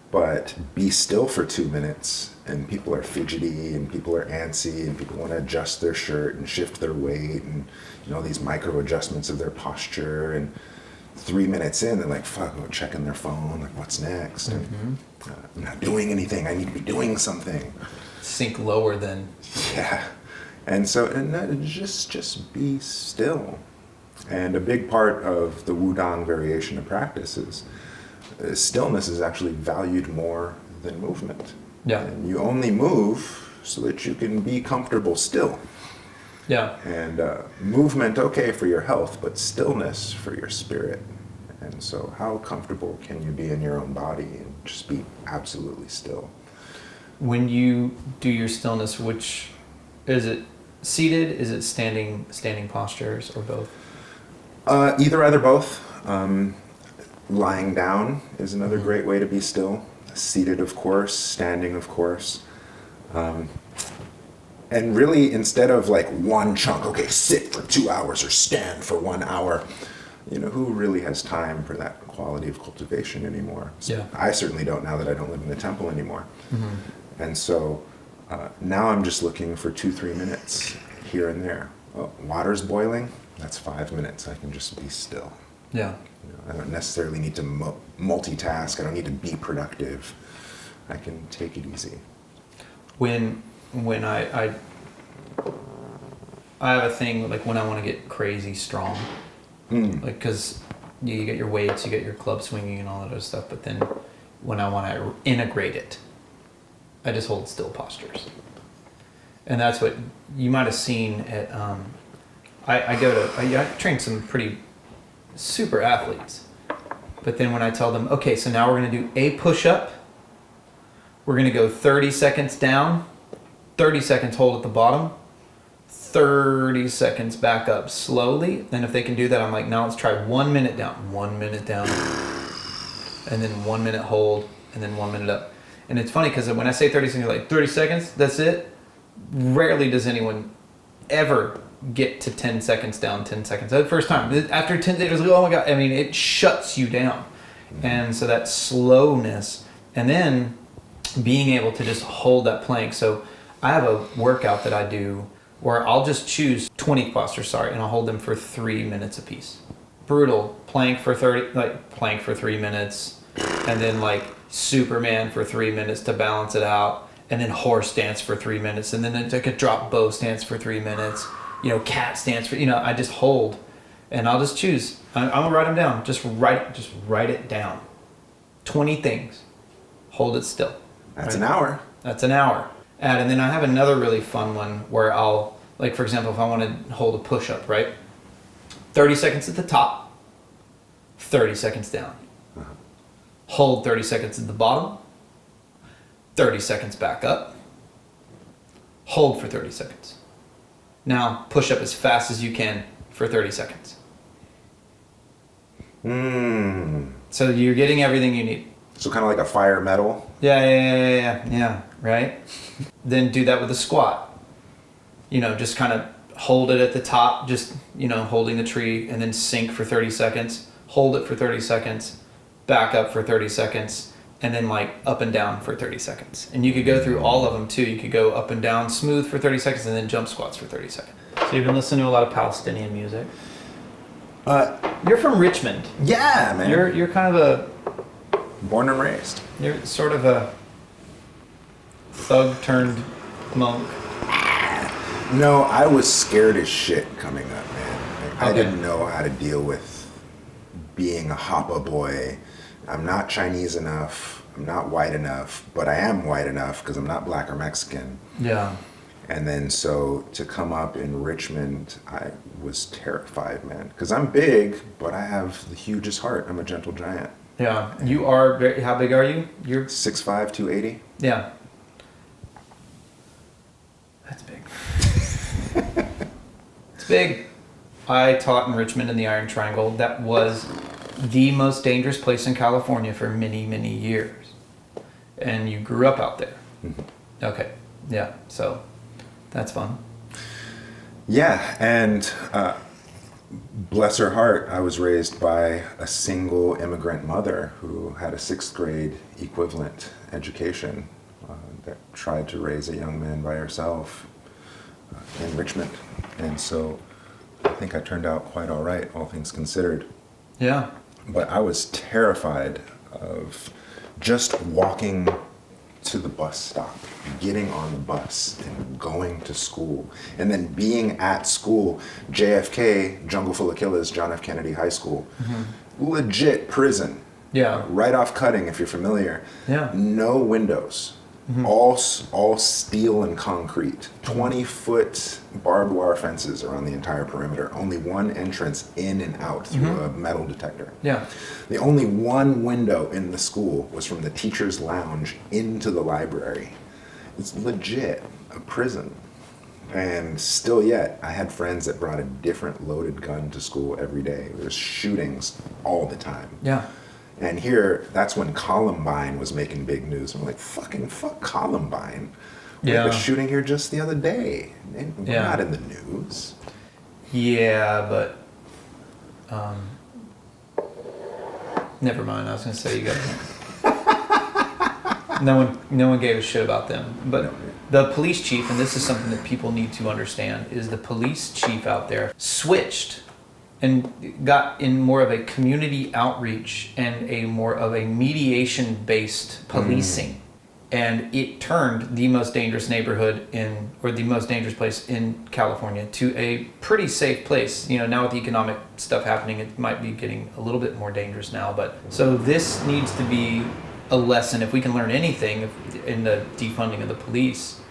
but be still for 2 minutes and people are fidgety and people are antsy and people want to adjust their shirt and shift their weight and these micro adjustments of their posture, and 3 minutes in they're like, fuck, checking their phone, like what's next? And, I'm not doing anything, I need to be doing something. Sink lower than... Yeah. And so, just be still. And a big part of the Wudang variation of practice is stillness is actually valued more than movement. Yeah. And you only move so that you can be comfortable still. Yeah. And movement, okay, for your health, but stillness for your spirit. And so how comfortable can you be in your own body and just be absolutely still? When you do your stillness, which is it seated? Is it standing postures, or both? Either both. Lying down is another great way to be still. Seated, of course. Standing, of course. And really, instead of like one chunk, okay, sit for 2 hours or stand for 1 hour, who really has time for that quality of cultivation anymore? Yeah. I certainly don't, now that I don't live in the temple anymore. And so now I'm just looking for 2-3 minutes here and there. Oh, water's boiling, that's 5 minutes. I can just be still. Yeah. I don't necessarily need to multitask. I don't need to be productive. I can take it easy. When I have a thing, like when I want to get crazy strong, like because you get your weights, you get your club swinging and all that other stuff, but then when I want to integrate it, I just hold still postures. And that's what you might have seen at, I train some pretty super athletes, but then when I tell them, okay, so now we're going to do a push-up, we're going to go 30 seconds down, 30 seconds hold at the bottom, 30 seconds back up slowly. Then if they can do that, I'm like, now let's try 1 minute down, 1 minute down, and then 1 minute hold, and then 1 minute up. And it's funny because when I say 30 seconds, you're like, 30 seconds, that's it? Rarely does anyone ever get to 10 seconds down, 10 seconds. That's the first time. After 10 seconds, like, oh my God, I mean, it shuts you down. And so that slowness, and then being able to just hold that plank. So I have a workout that I do where I'll just choose 20 postures, and I'll hold them for 3 minutes apiece. Brutal. Plank for 3 minutes, and then like Superman for 3 minutes to balance it out, and then horse stance for 3 minutes, and then like a drop bow stance for 3 minutes, cat stance for, I just hold, and I'll just choose. I'm gonna write them down. Just write it down. 20 things. Hold it still. That's an hour. That's an hour. And then I have another really fun one where I'll Like, for example, if I want to hold a push-up, right? 30 seconds at the top, 30 seconds down. Hold 30 seconds at the bottom, 30 seconds back up. Hold for 30 seconds. Now, push up as fast as you can for 30 seconds. So you're getting everything you need. So kind of like a fire metal. Yeah, right? Then do that with a squat. You know, just kind of hold it at the top, just, you know, holding the tree, and then sink for 30 seconds, hold it for 30 seconds, back up for 30 seconds, and then like up and down for 30 seconds. And you could go through all of them too. You could go up and down smooth for 30 seconds and then jump squats for 30 seconds. So you've been listening to a lot of Palestinian music. You're from Richmond. Yeah, man. You're kind of Born and raised. you're sort of a thug turned monk. No, I was scared as shit coming up, man. Like, I Okay. didn't know how to deal with being a Hapa boy. I'm not Chinese enough. I'm not white enough, but I am white enough because I'm not black or Mexican. Yeah. And then so to come up in Richmond, I was terrified, man. Because I'm big, but I have the hugest heart. I'm a gentle giant. Yeah. You are very, how big are you? You're 6'5", 280. Yeah. That's big. It's big. I taught in Richmond in the Iron Triangle. That was the most dangerous place in California for many, many years. And you grew up out there. Okay. Yeah. So that's fun. Yeah, and bless her heart, I was raised by a single immigrant mother who had a 6th grade equivalent education that tried to raise a young man by herself in Richmond. And so I think I turned out quite all right, all things considered. Yeah. But I was terrified of just walking to the bus stop, getting on the bus and going to school. And then being at school, JFK, Jungle Full of Killers, John F. Kennedy High School, legit prison. Yeah. Right off Cutting, if you're familiar. Yeah. No windows. All steel and concrete. 20-foot barbed wire fences around the entire perimeter. Only one entrance in and out through a metal detector. Yeah. The only one window in the school was from the teacher's lounge into the library. It's legit a prison. And still yet, I had friends that brought a different loaded gun to school every day. There's shootings all the time. Yeah. And here, that's when Columbine was making big news. I'm like, fuck Columbine. We had a shooting here just the other day. We're not in the news. Yeah, but never mind. I was gonna say you guys. No one gave a shit about them. But the police chief, and this is something that people need to understand, is the police chief out there switched and got in more of a community outreach and a more of a mediation-based policing. And it turned the most dangerous neighborhood or the most dangerous place in California to a pretty safe place. You know, now with the economic stuff happening, it might be getting a little bit more dangerous now. But so this needs to be a lesson. If we can learn anything in the defunding of the police,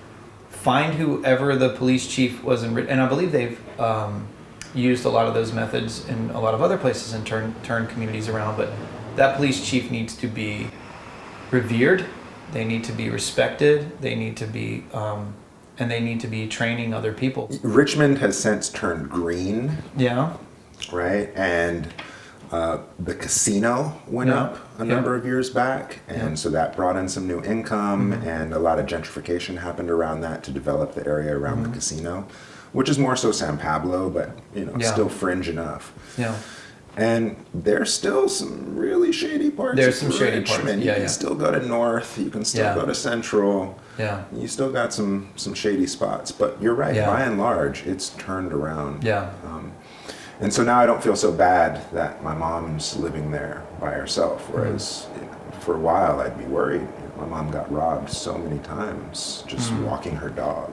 find whoever the police chief was and I believe they've used a lot of those methods in a lot of other places and turn communities around. But that police chief needs to be revered. They need to be respected. They need to be, and they need to be training other people. Richmond has since turned green. Yeah. Right? And the casino went up a number of years back. And so that brought in some new income and a lot of gentrification happened around that to develop the area around the casino, which is more so San Pablo, but still fringe enough. Yeah. And there's still some really shady parts. There's some of shady Richmond. parts. You can still go to North. You can still go to Central. Yeah. You still got some shady spots. But you're right. Yeah. By and large, it's turned around. Yeah. And so now I don't feel so bad that my mom's living there by herself. Whereas for a while I'd be worried. My mom got robbed so many times just walking her dog.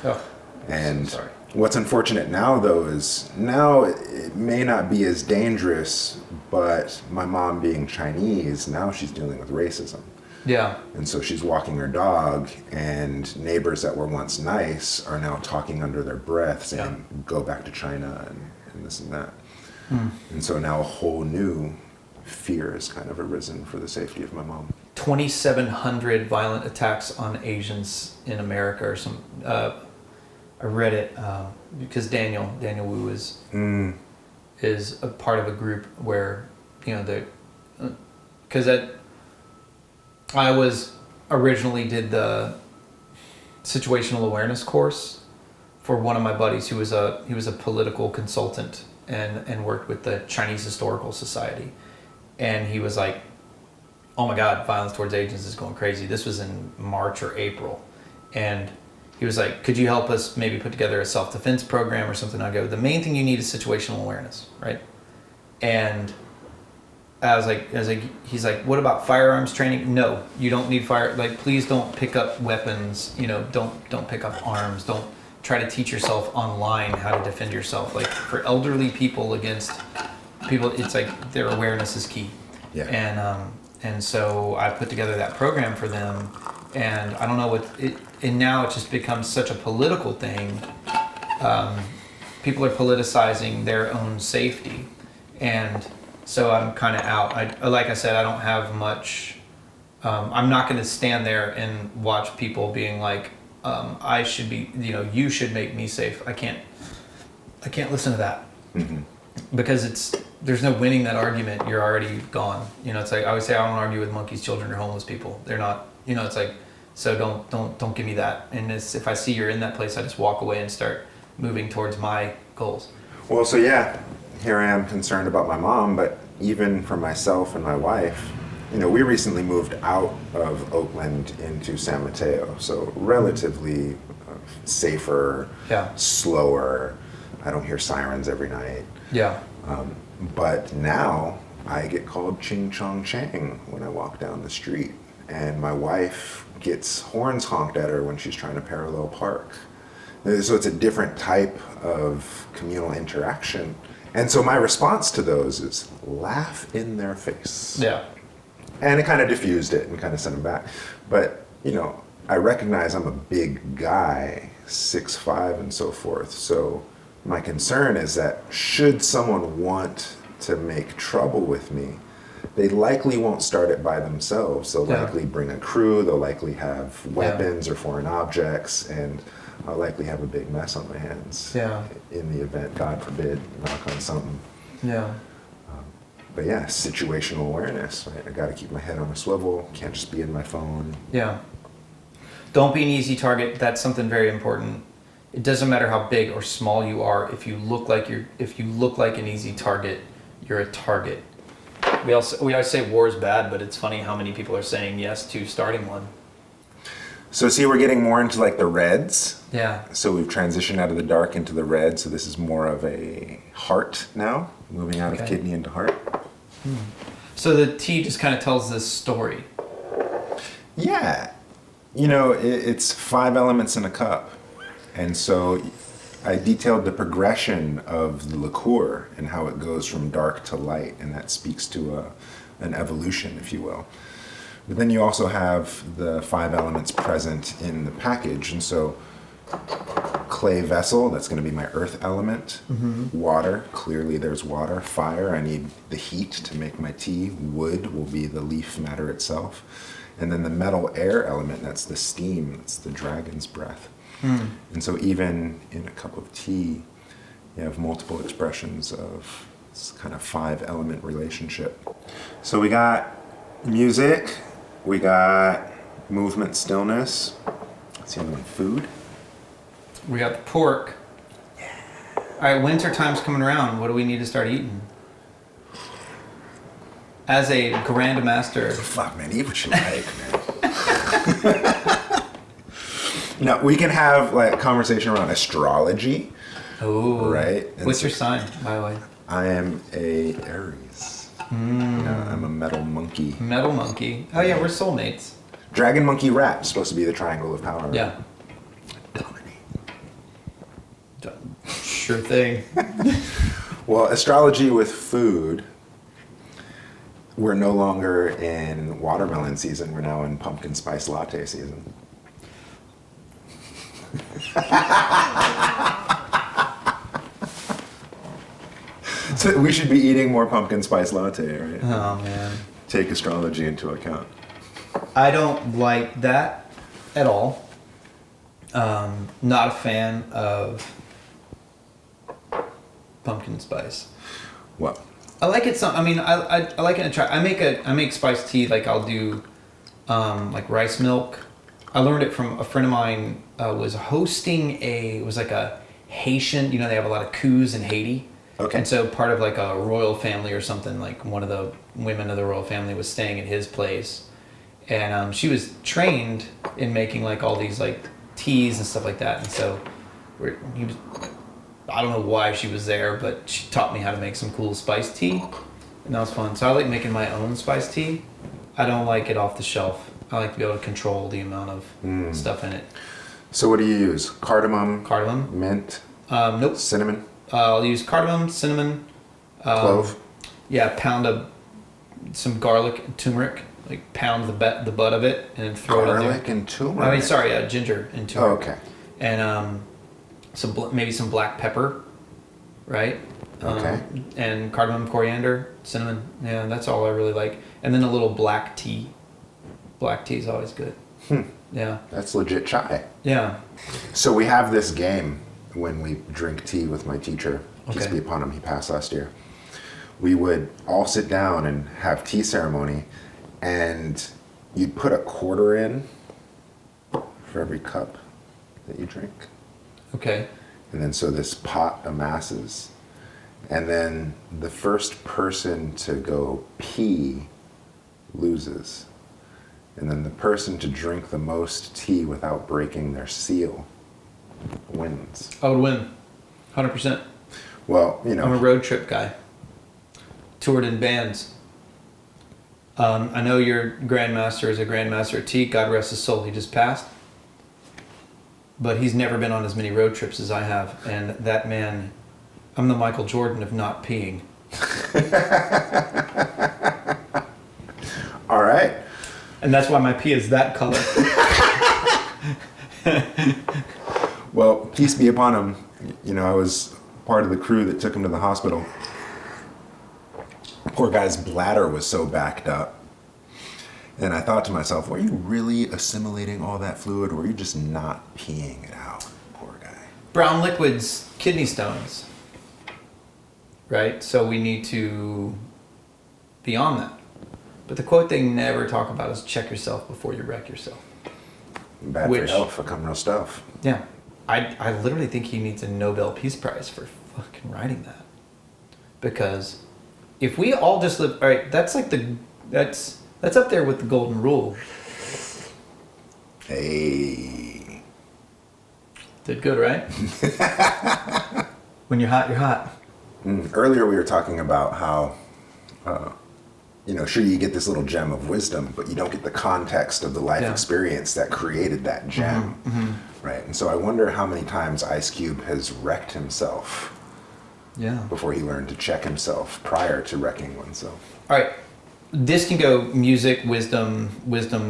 Oh. And sorry. What's unfortunate now, though, is now it may not be as dangerous, but my mom being Chinese, now she's dealing with racism. Yeah. And so she's walking her dog, and neighbors that were once nice are now talking under their breath, saying, go back to China and this and that. And so now a whole new fear has kind of arisen for the safety of my mom. 2,700 violent attacks on Asians in America or some. I read it because Daniel Wu is a part of a group where, you know, because I was originally did the situational awareness course for one of my buddies who was he was a political consultant and worked with the Chinese Historical Society, and he was like, oh my God, violence towards Asians is going crazy. This was in March or April, and he was like, could you help us maybe put together a self-defense program or something? I go, the main thing you need is situational awareness, right? And I was like, he's like, what about firearms training? No, you don't need please don't pick up weapons, you know, don't pick up arms, don't try to teach yourself online how to defend yourself. Like for elderly people against people, it's like their awareness is key. Yeah. And so I put together that program for them, and I don't know and now it just becomes such a political thing. People are politicizing their own safety, and so I'm kind of out. Like I said, I don't have much. I'm not going to stand there and watch people being like, I should be, you know, you should make me safe. I can't listen to that. Mm-hmm. Because there's no winning that argument. You're already gone. You know, it's like I always say, I don't argue with monkeys, children, or homeless people. They're not. You know, it's like, so don't give me that. And if I see you're in that place, I just walk away and start moving towards my goals. Well, so yeah, here I am concerned about my mom, but even for myself and my wife, you know, we recently moved out of Oakland into San Mateo, so relatively safer, slower. I don't hear sirens every night. Yeah. But now I get called Ching Chong Chang when I walk down the street, and my wife gets horns honked at her when she's trying to parallel park. So it's a different type of communal interaction. And so my response to those is laugh in their face. Yeah. And it kind of diffused it and kind of sent them back. But, you know, I recognize I'm a big guy, 6'5" and so forth. So my concern is that should someone want to make trouble with me, they likely won't start it by themselves. They'll likely bring a crew, they'll likely have weapons or foreign objects, and I'll likely have a big mess on my hands in the event, God forbid, knock on something. Yeah. But yeah, situational awareness, right? I gotta keep my head on a swivel, can't just be in my phone. Yeah. Don't be an easy target. That's something very important. It doesn't matter how big or small you are. If you look like an easy target, you're a target. We always say war is bad, but it's funny how many people are saying yes to starting one. So see, we're getting more into like the reds. Yeah. So we've transitioned out of the dark into the red. So this is more of a heart now, moving out of kidney into heart. So the tea just kind of tells this story. Yeah. You know, it's 5 elements in a cup. And so I detailed the progression of the liqueur and how it goes from dark to light. And that speaks to an evolution, if you will. But then you also have the 5 elements present in the package. And so clay vessel, that's going to be my earth element. Mm-hmm. Water, clearly there's water. Fire, I need the heat to make my tea. Wood will be the leaf matter itself. And then the metal air element, that's the steam, that's the dragon's breath. Mm. And so even in a cup of tea, you have multiple expressions of this kind of 5 element relationship. So we got music, we got movement, stillness. What's the other one? Food. We got the pork. Yeah. All right, winter time's coming around. What do we need to start eating? As a grandmaster. Fuck, man, eat what you like, man. No, we can have like a conversation around astrology. Oh. Right? And what's your sign, by the way? I am a Aries. Mm. Yeah, I'm a metal monkey. Metal monkey. Oh yeah, we're soulmates. Dragon, monkey, rat. Supposed to be the triangle of power. Yeah. Sure thing. Well, astrology with food. we're no longer in watermelon season. We're now in pumpkin spice latte season. So we should be eating more pumpkin spice latte, right? Oh man. Take astrology into account. I don't like that at all. Not a fan of pumpkin spice. What? I like it some. I mean, I like it in a try. I make spiced tea. Like I'll do like rice milk. I learned it from a friend of mine. Was hosting it was like a Haitian. You know, they have a lot of coups in Haiti. Okay. And so part of like a royal family or something, like one of the women of the royal family was staying at his place, and she was trained in making like all these like teas and stuff like that. And so I don't know why she was there, but she taught me how to make some cool spiced tea, and that was fun. So I like making my own spiced tea. I don't like it off the shelf. I like to be able to control the amount of stuff in it. So what do you use? Cardamom? Cardamom? Mint? Nope. Cinnamon? I'll use cardamom, cinnamon. Clove? Yeah, pound some garlic and turmeric. Like pound the butt of it and then throw it in there. Garlic and turmeric? I mean, sorry, ginger and turmeric. Oh, okay. And maybe some black pepper, right? Okay. And cardamom, coriander, cinnamon. Yeah, that's all I really like. And then a little black tea. Black tea is always good. Yeah. That's legit chai. Yeah. So we have this game when we drink tea with my teacher. Peace Okay. be upon him, he passed last year. We would all sit down and have tea ceremony, and you'd put a quarter in for every cup that you drink. Okay. And then so this pot amasses. And then the first person to go pee loses. And then the person to drink the most tea without breaking their seal wins. I would win. 100%. Well, you I'm a know, road trip guy. Toured in bands. I know your grandmaster is a grandmaster at tea. God rest his soul. He just passed. But he's never been on as many road trips as I have. And that man, I'm the Michael Jordan of not peeing. all right. And that's why my pee is that color. Well, peace be upon him. You know, I was part of the crew that took him to the hospital. Poor guy's bladder was so backed up. And I thought to myself, were you really assimilating all that fluid, or were you just not peeing it out? Poor guy. Brown liquids, kidney stones. Right? So we need to be on that. But the quote they never talk about is check yourself before you wreck yourself. Bad for health, for coming stuff. Yeah. I literally think he needs a Nobel Peace Prize for fucking writing that. Because if we all just live, all right, that's like that's up there with the golden rule. Hey. Did good, right? When you're hot, you're hot. Earlier we were talking about how, you know, sure you get this little gem of wisdom, but you don't get the context of the life experience that created that gem, right? And so I wonder how many times Ice Cube has wrecked himself before he learned to check himself prior to wrecking oneself. All right. This can go music, wisdom,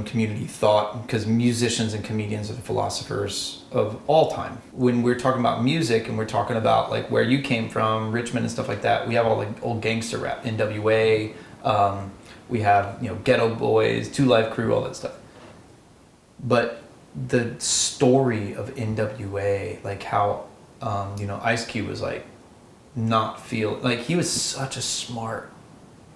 community, thought, because musicians and comedians are the philosophers of all time. When we're talking about music and we're talking about like where you came from, Richmond and stuff like that, we have all like old gangster rap, NWA, we have, you know, Ghetto Boys, Two Live Crew, all that stuff. But the story of NWA, like how, you know, Ice Cube was like not feel like he was such a smart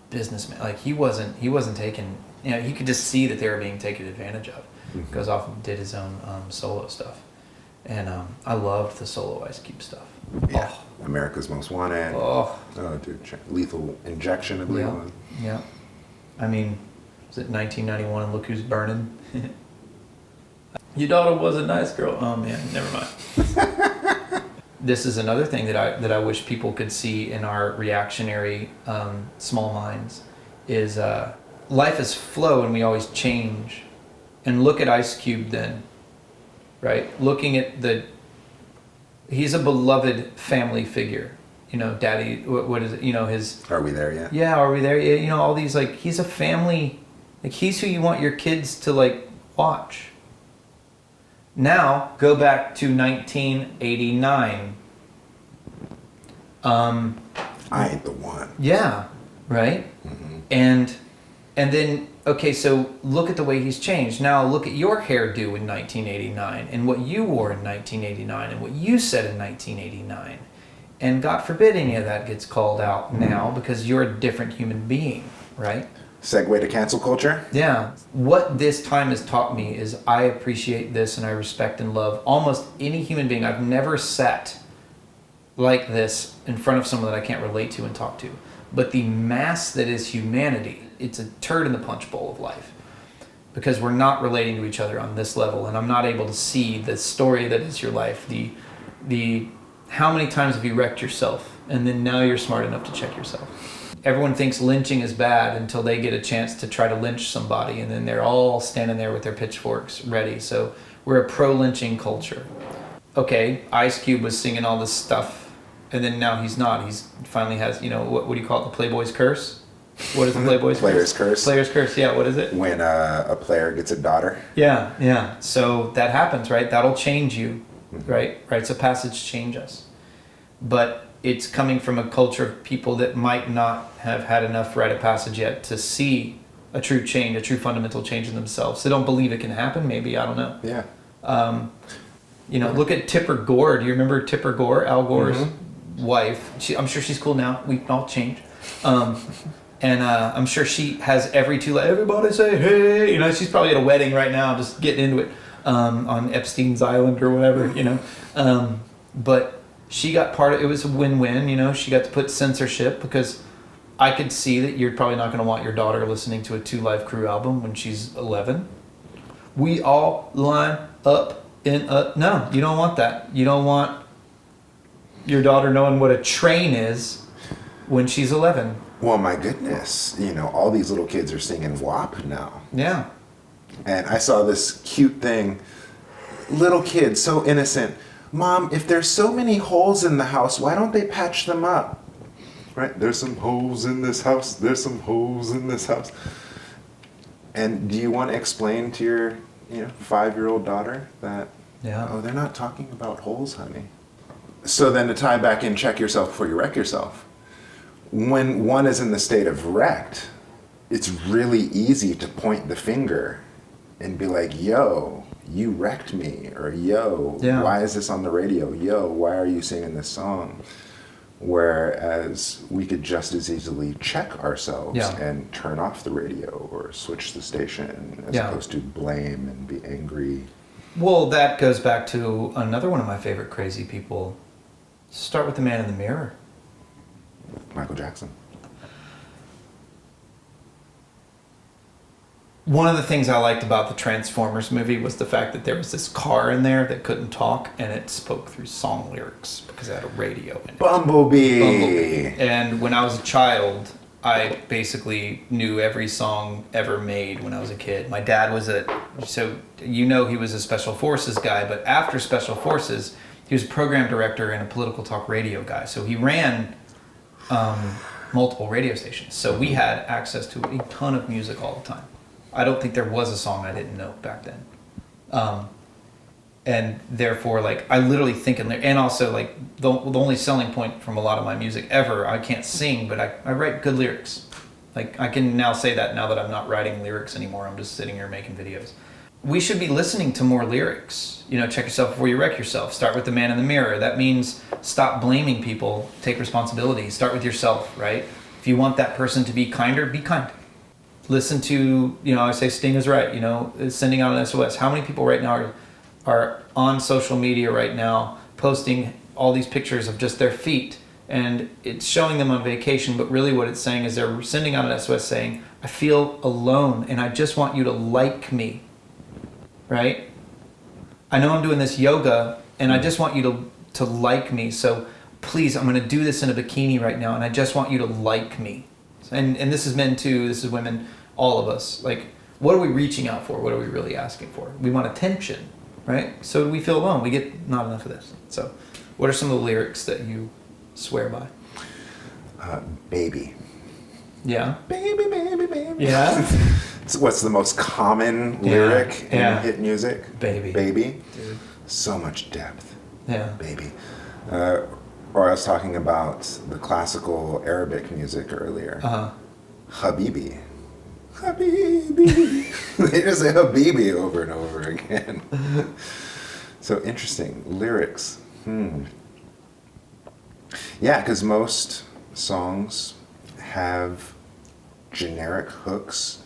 businessman. Like he wasn't taking, you know, you could just see that they were being taken advantage of. Goes off and did his own solo stuff, and I loved the solo Ice Cube stuff. Yeah, America's Most Wanted. Oh, dude, Lethal Injection, I believe. Yeah. I mean, was it 1991 and Look Who's Burning? Your daughter was a nice girl. Oh man, never mind. This is another thing that I wish people could see in our reactionary small minds is life is flow and we always change. And look at Ice Cube then, right? Looking at he's a beloved family figure Daddy, what is it? His. Are we there yet? Yeah, are we there? All these, like, he's a family, like, he's who you want your kids to, like, watch. Now, go back to 1989. I ain't the one. Yeah, right? Mm-hmm. And then, okay, so look at the way he's changed. Now look at your hairdo in 1989 and what you wore in 1989 and what you said in 1989. And God forbid any of that gets called out now because you're a different human being, right? Segue to cancel culture? Yeah. What this time has taught me is I appreciate this and I respect and love almost any human being. I've never sat like this in front of someone that I can't relate to and talk to. But the mass that is humanity, it's a turd in the punch bowl of life. Because we're not relating to each other on this level, and I'm not able to see the story that is your life. The how many times have you wrecked yourself, and then now you're smart enough to check yourself. Everyone thinks lynching is bad until they get a chance to try to lynch somebody, and then they're all standing there with their pitchforks ready. So we're a pro-lynching culture. Okay, Ice Cube was singing all this stuff, and then now he's not. He's finally has, what do you call it, the Playboy's curse? What is the Playboy's Player's curse? Player's curse, yeah, what is it? When a player gets a daughter. Yeah. So that happens, right? That'll change you, right? Rites of passage change us. But it's coming from a culture of people that might not have had enough rite of passage yet to see a true change, a true fundamental change in themselves. They don't believe it can happen, maybe, I don't know. Yeah. Look at Tipper Gore. Do you remember Tipper Gore, Al Gore's wife? I'm sure she's cool now. We all change. And I'm sure she has every everybody say, hey, she's probably at a wedding right now, just getting into it, on Epstein's Island or whatever, but she got it was a win-win, she got to put censorship because I could see that you're probably not going to want your daughter listening to a 2 Live Crew album when she's 11. We all line up no, you don't want that. You don't want your daughter knowing what a train is when she's 11. Well, my goodness, all these little kids are singing WAP now. Yeah. And I saw this cute thing. Little kids, so innocent. Mom, if there's so many holes in the house, why don't they patch them up? Right? There's some holes in this house. There's some holes in this house. And do you want to explain to your 5-year-old daughter that, they're not talking about holes, honey? So then to tie back in, check yourself before you wreck yourself. When one is in the state of wrecked, it's really easy to point the finger and be like, yo, you wrecked me, or yo, why is this on the radio? Yo, why are you singing this song? Whereas we could just as easily check ourselves and turn off the radio or switch the station as opposed to blame and be angry. Well, that goes back to another one of my favorite crazy people. Start with the man in the mirror. Michael Jackson. One of the things I liked about the Transformers movie was the fact that there was this car in there that couldn't talk, and it spoke through song lyrics because it had a radio in it. Bumblebee. And when I was a child, I basically knew every song ever made when I was a kid. My dad was he was a Special Forces guy, but after Special Forces, he was a program director and a political talk radio guy. So he ran multiple radio stations. So we had access to a ton of music all the time. I don't think there was a song I didn't know back then. And therefore, I literally think and also, the only selling point from a lot of my music ever, I can't sing, but I write good lyrics. I can now say that now that I'm not writing lyrics anymore. I'm just sitting here making videos. We should be listening to more lyrics. Check yourself before you wreck yourself. Start with the man in the mirror. That means stop blaming people. Take responsibility. Start with yourself, right? If you want that person to be kinder, be kind. Listen to, I say Sting is right, sending out an SOS. How many people right now are on social media right now posting all these pictures of just their feet, and it's showing them on vacation, but really what it's saying is they're sending out an SOS saying, I feel alone and I just want you to like me, right? I know I'm doing this yoga and I just want you to like me, so please, I'm going to do this in a bikini right now and I just want you to like me. And this is men too, this is women, all of us. What are we reaching out for? What are we really asking for? We want attention, right? So we feel alone. We get not enough of this. So what are some of the lyrics that you swear by? Baby. Yeah. Baby, baby, baby. Yeah. It's what's the most common lyric in hit music? Baby. Baby. Dude. So much depth. Yeah. Baby. Or I was talking about the classical Arabic music earlier. Habibi. Habibi. They just say Habibi over and over again. So interesting. Lyrics. Yeah, because most songs have generic hooks,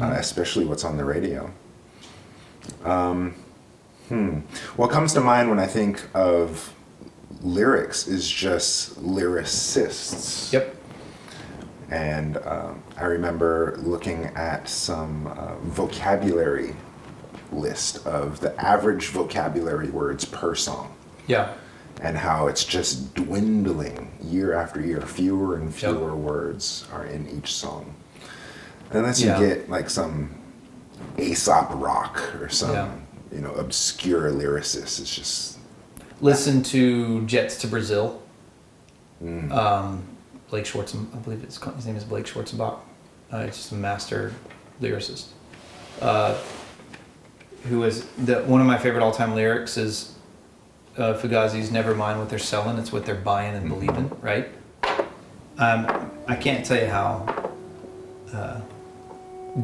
especially what's on the radio. What comes to mind when I think of lyrics is just lyricists. Yep. And I remember looking at some vocabulary list of the average vocabulary words per song. Yeah. And how it's just dwindling year after year. Fewer and fewer words are in each song. Unless you get like some Aesop rock or some, obscure lyricist. It's just... Listen to Jets to Brazil. Blake Schwartz, I believe his name is Blake Schwarzenbach. He's just a master lyricist. Who is one of my favorite all-time lyrics is Fugazi's "Never mind what they're selling, it's what they're buying and believing." Right? I can't tell you how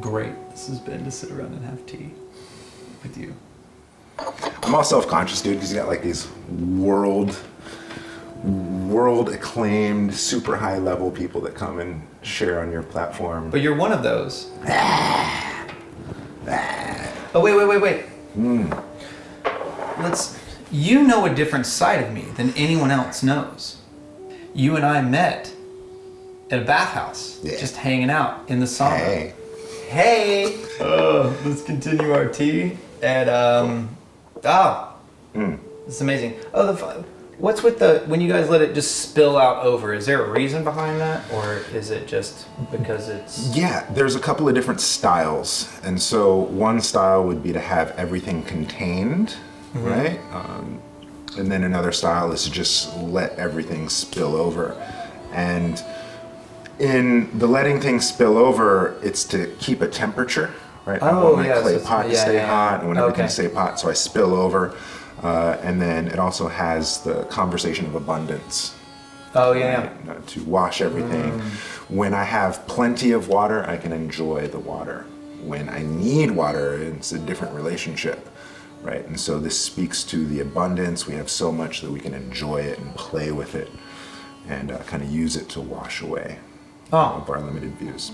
great this has been to sit around and have tea with you. I'm all self-conscious, dude, because you got like these world acclaimed, super high level people that come and share on your platform. But you're one of those. Oh, wait. You know a different side of me than anyone else knows. You and I met at a bathhouse, just hanging out in the sauna. Hey. Let's continue our tea at, it's amazing. What's with when you guys let it just spill out over? Is there a reason behind that, or is it just because it's... Yeah, there's a couple of different styles. And so one style would be to have everything contained, right? And then another style is to just let everything spill over. And in the letting things spill over, it's to keep a temperature, right? I want my clay pot to stay hot, and when everything stays hot, so I spill over. And then it also has the conversation of abundance. To wash everything. When I have plenty of water, I can enjoy the water. When I need water, it's a different relationship, right? And so this speaks to the abundance. We have so much that we can enjoy it and play with it and kind of use it to wash away of our limited views.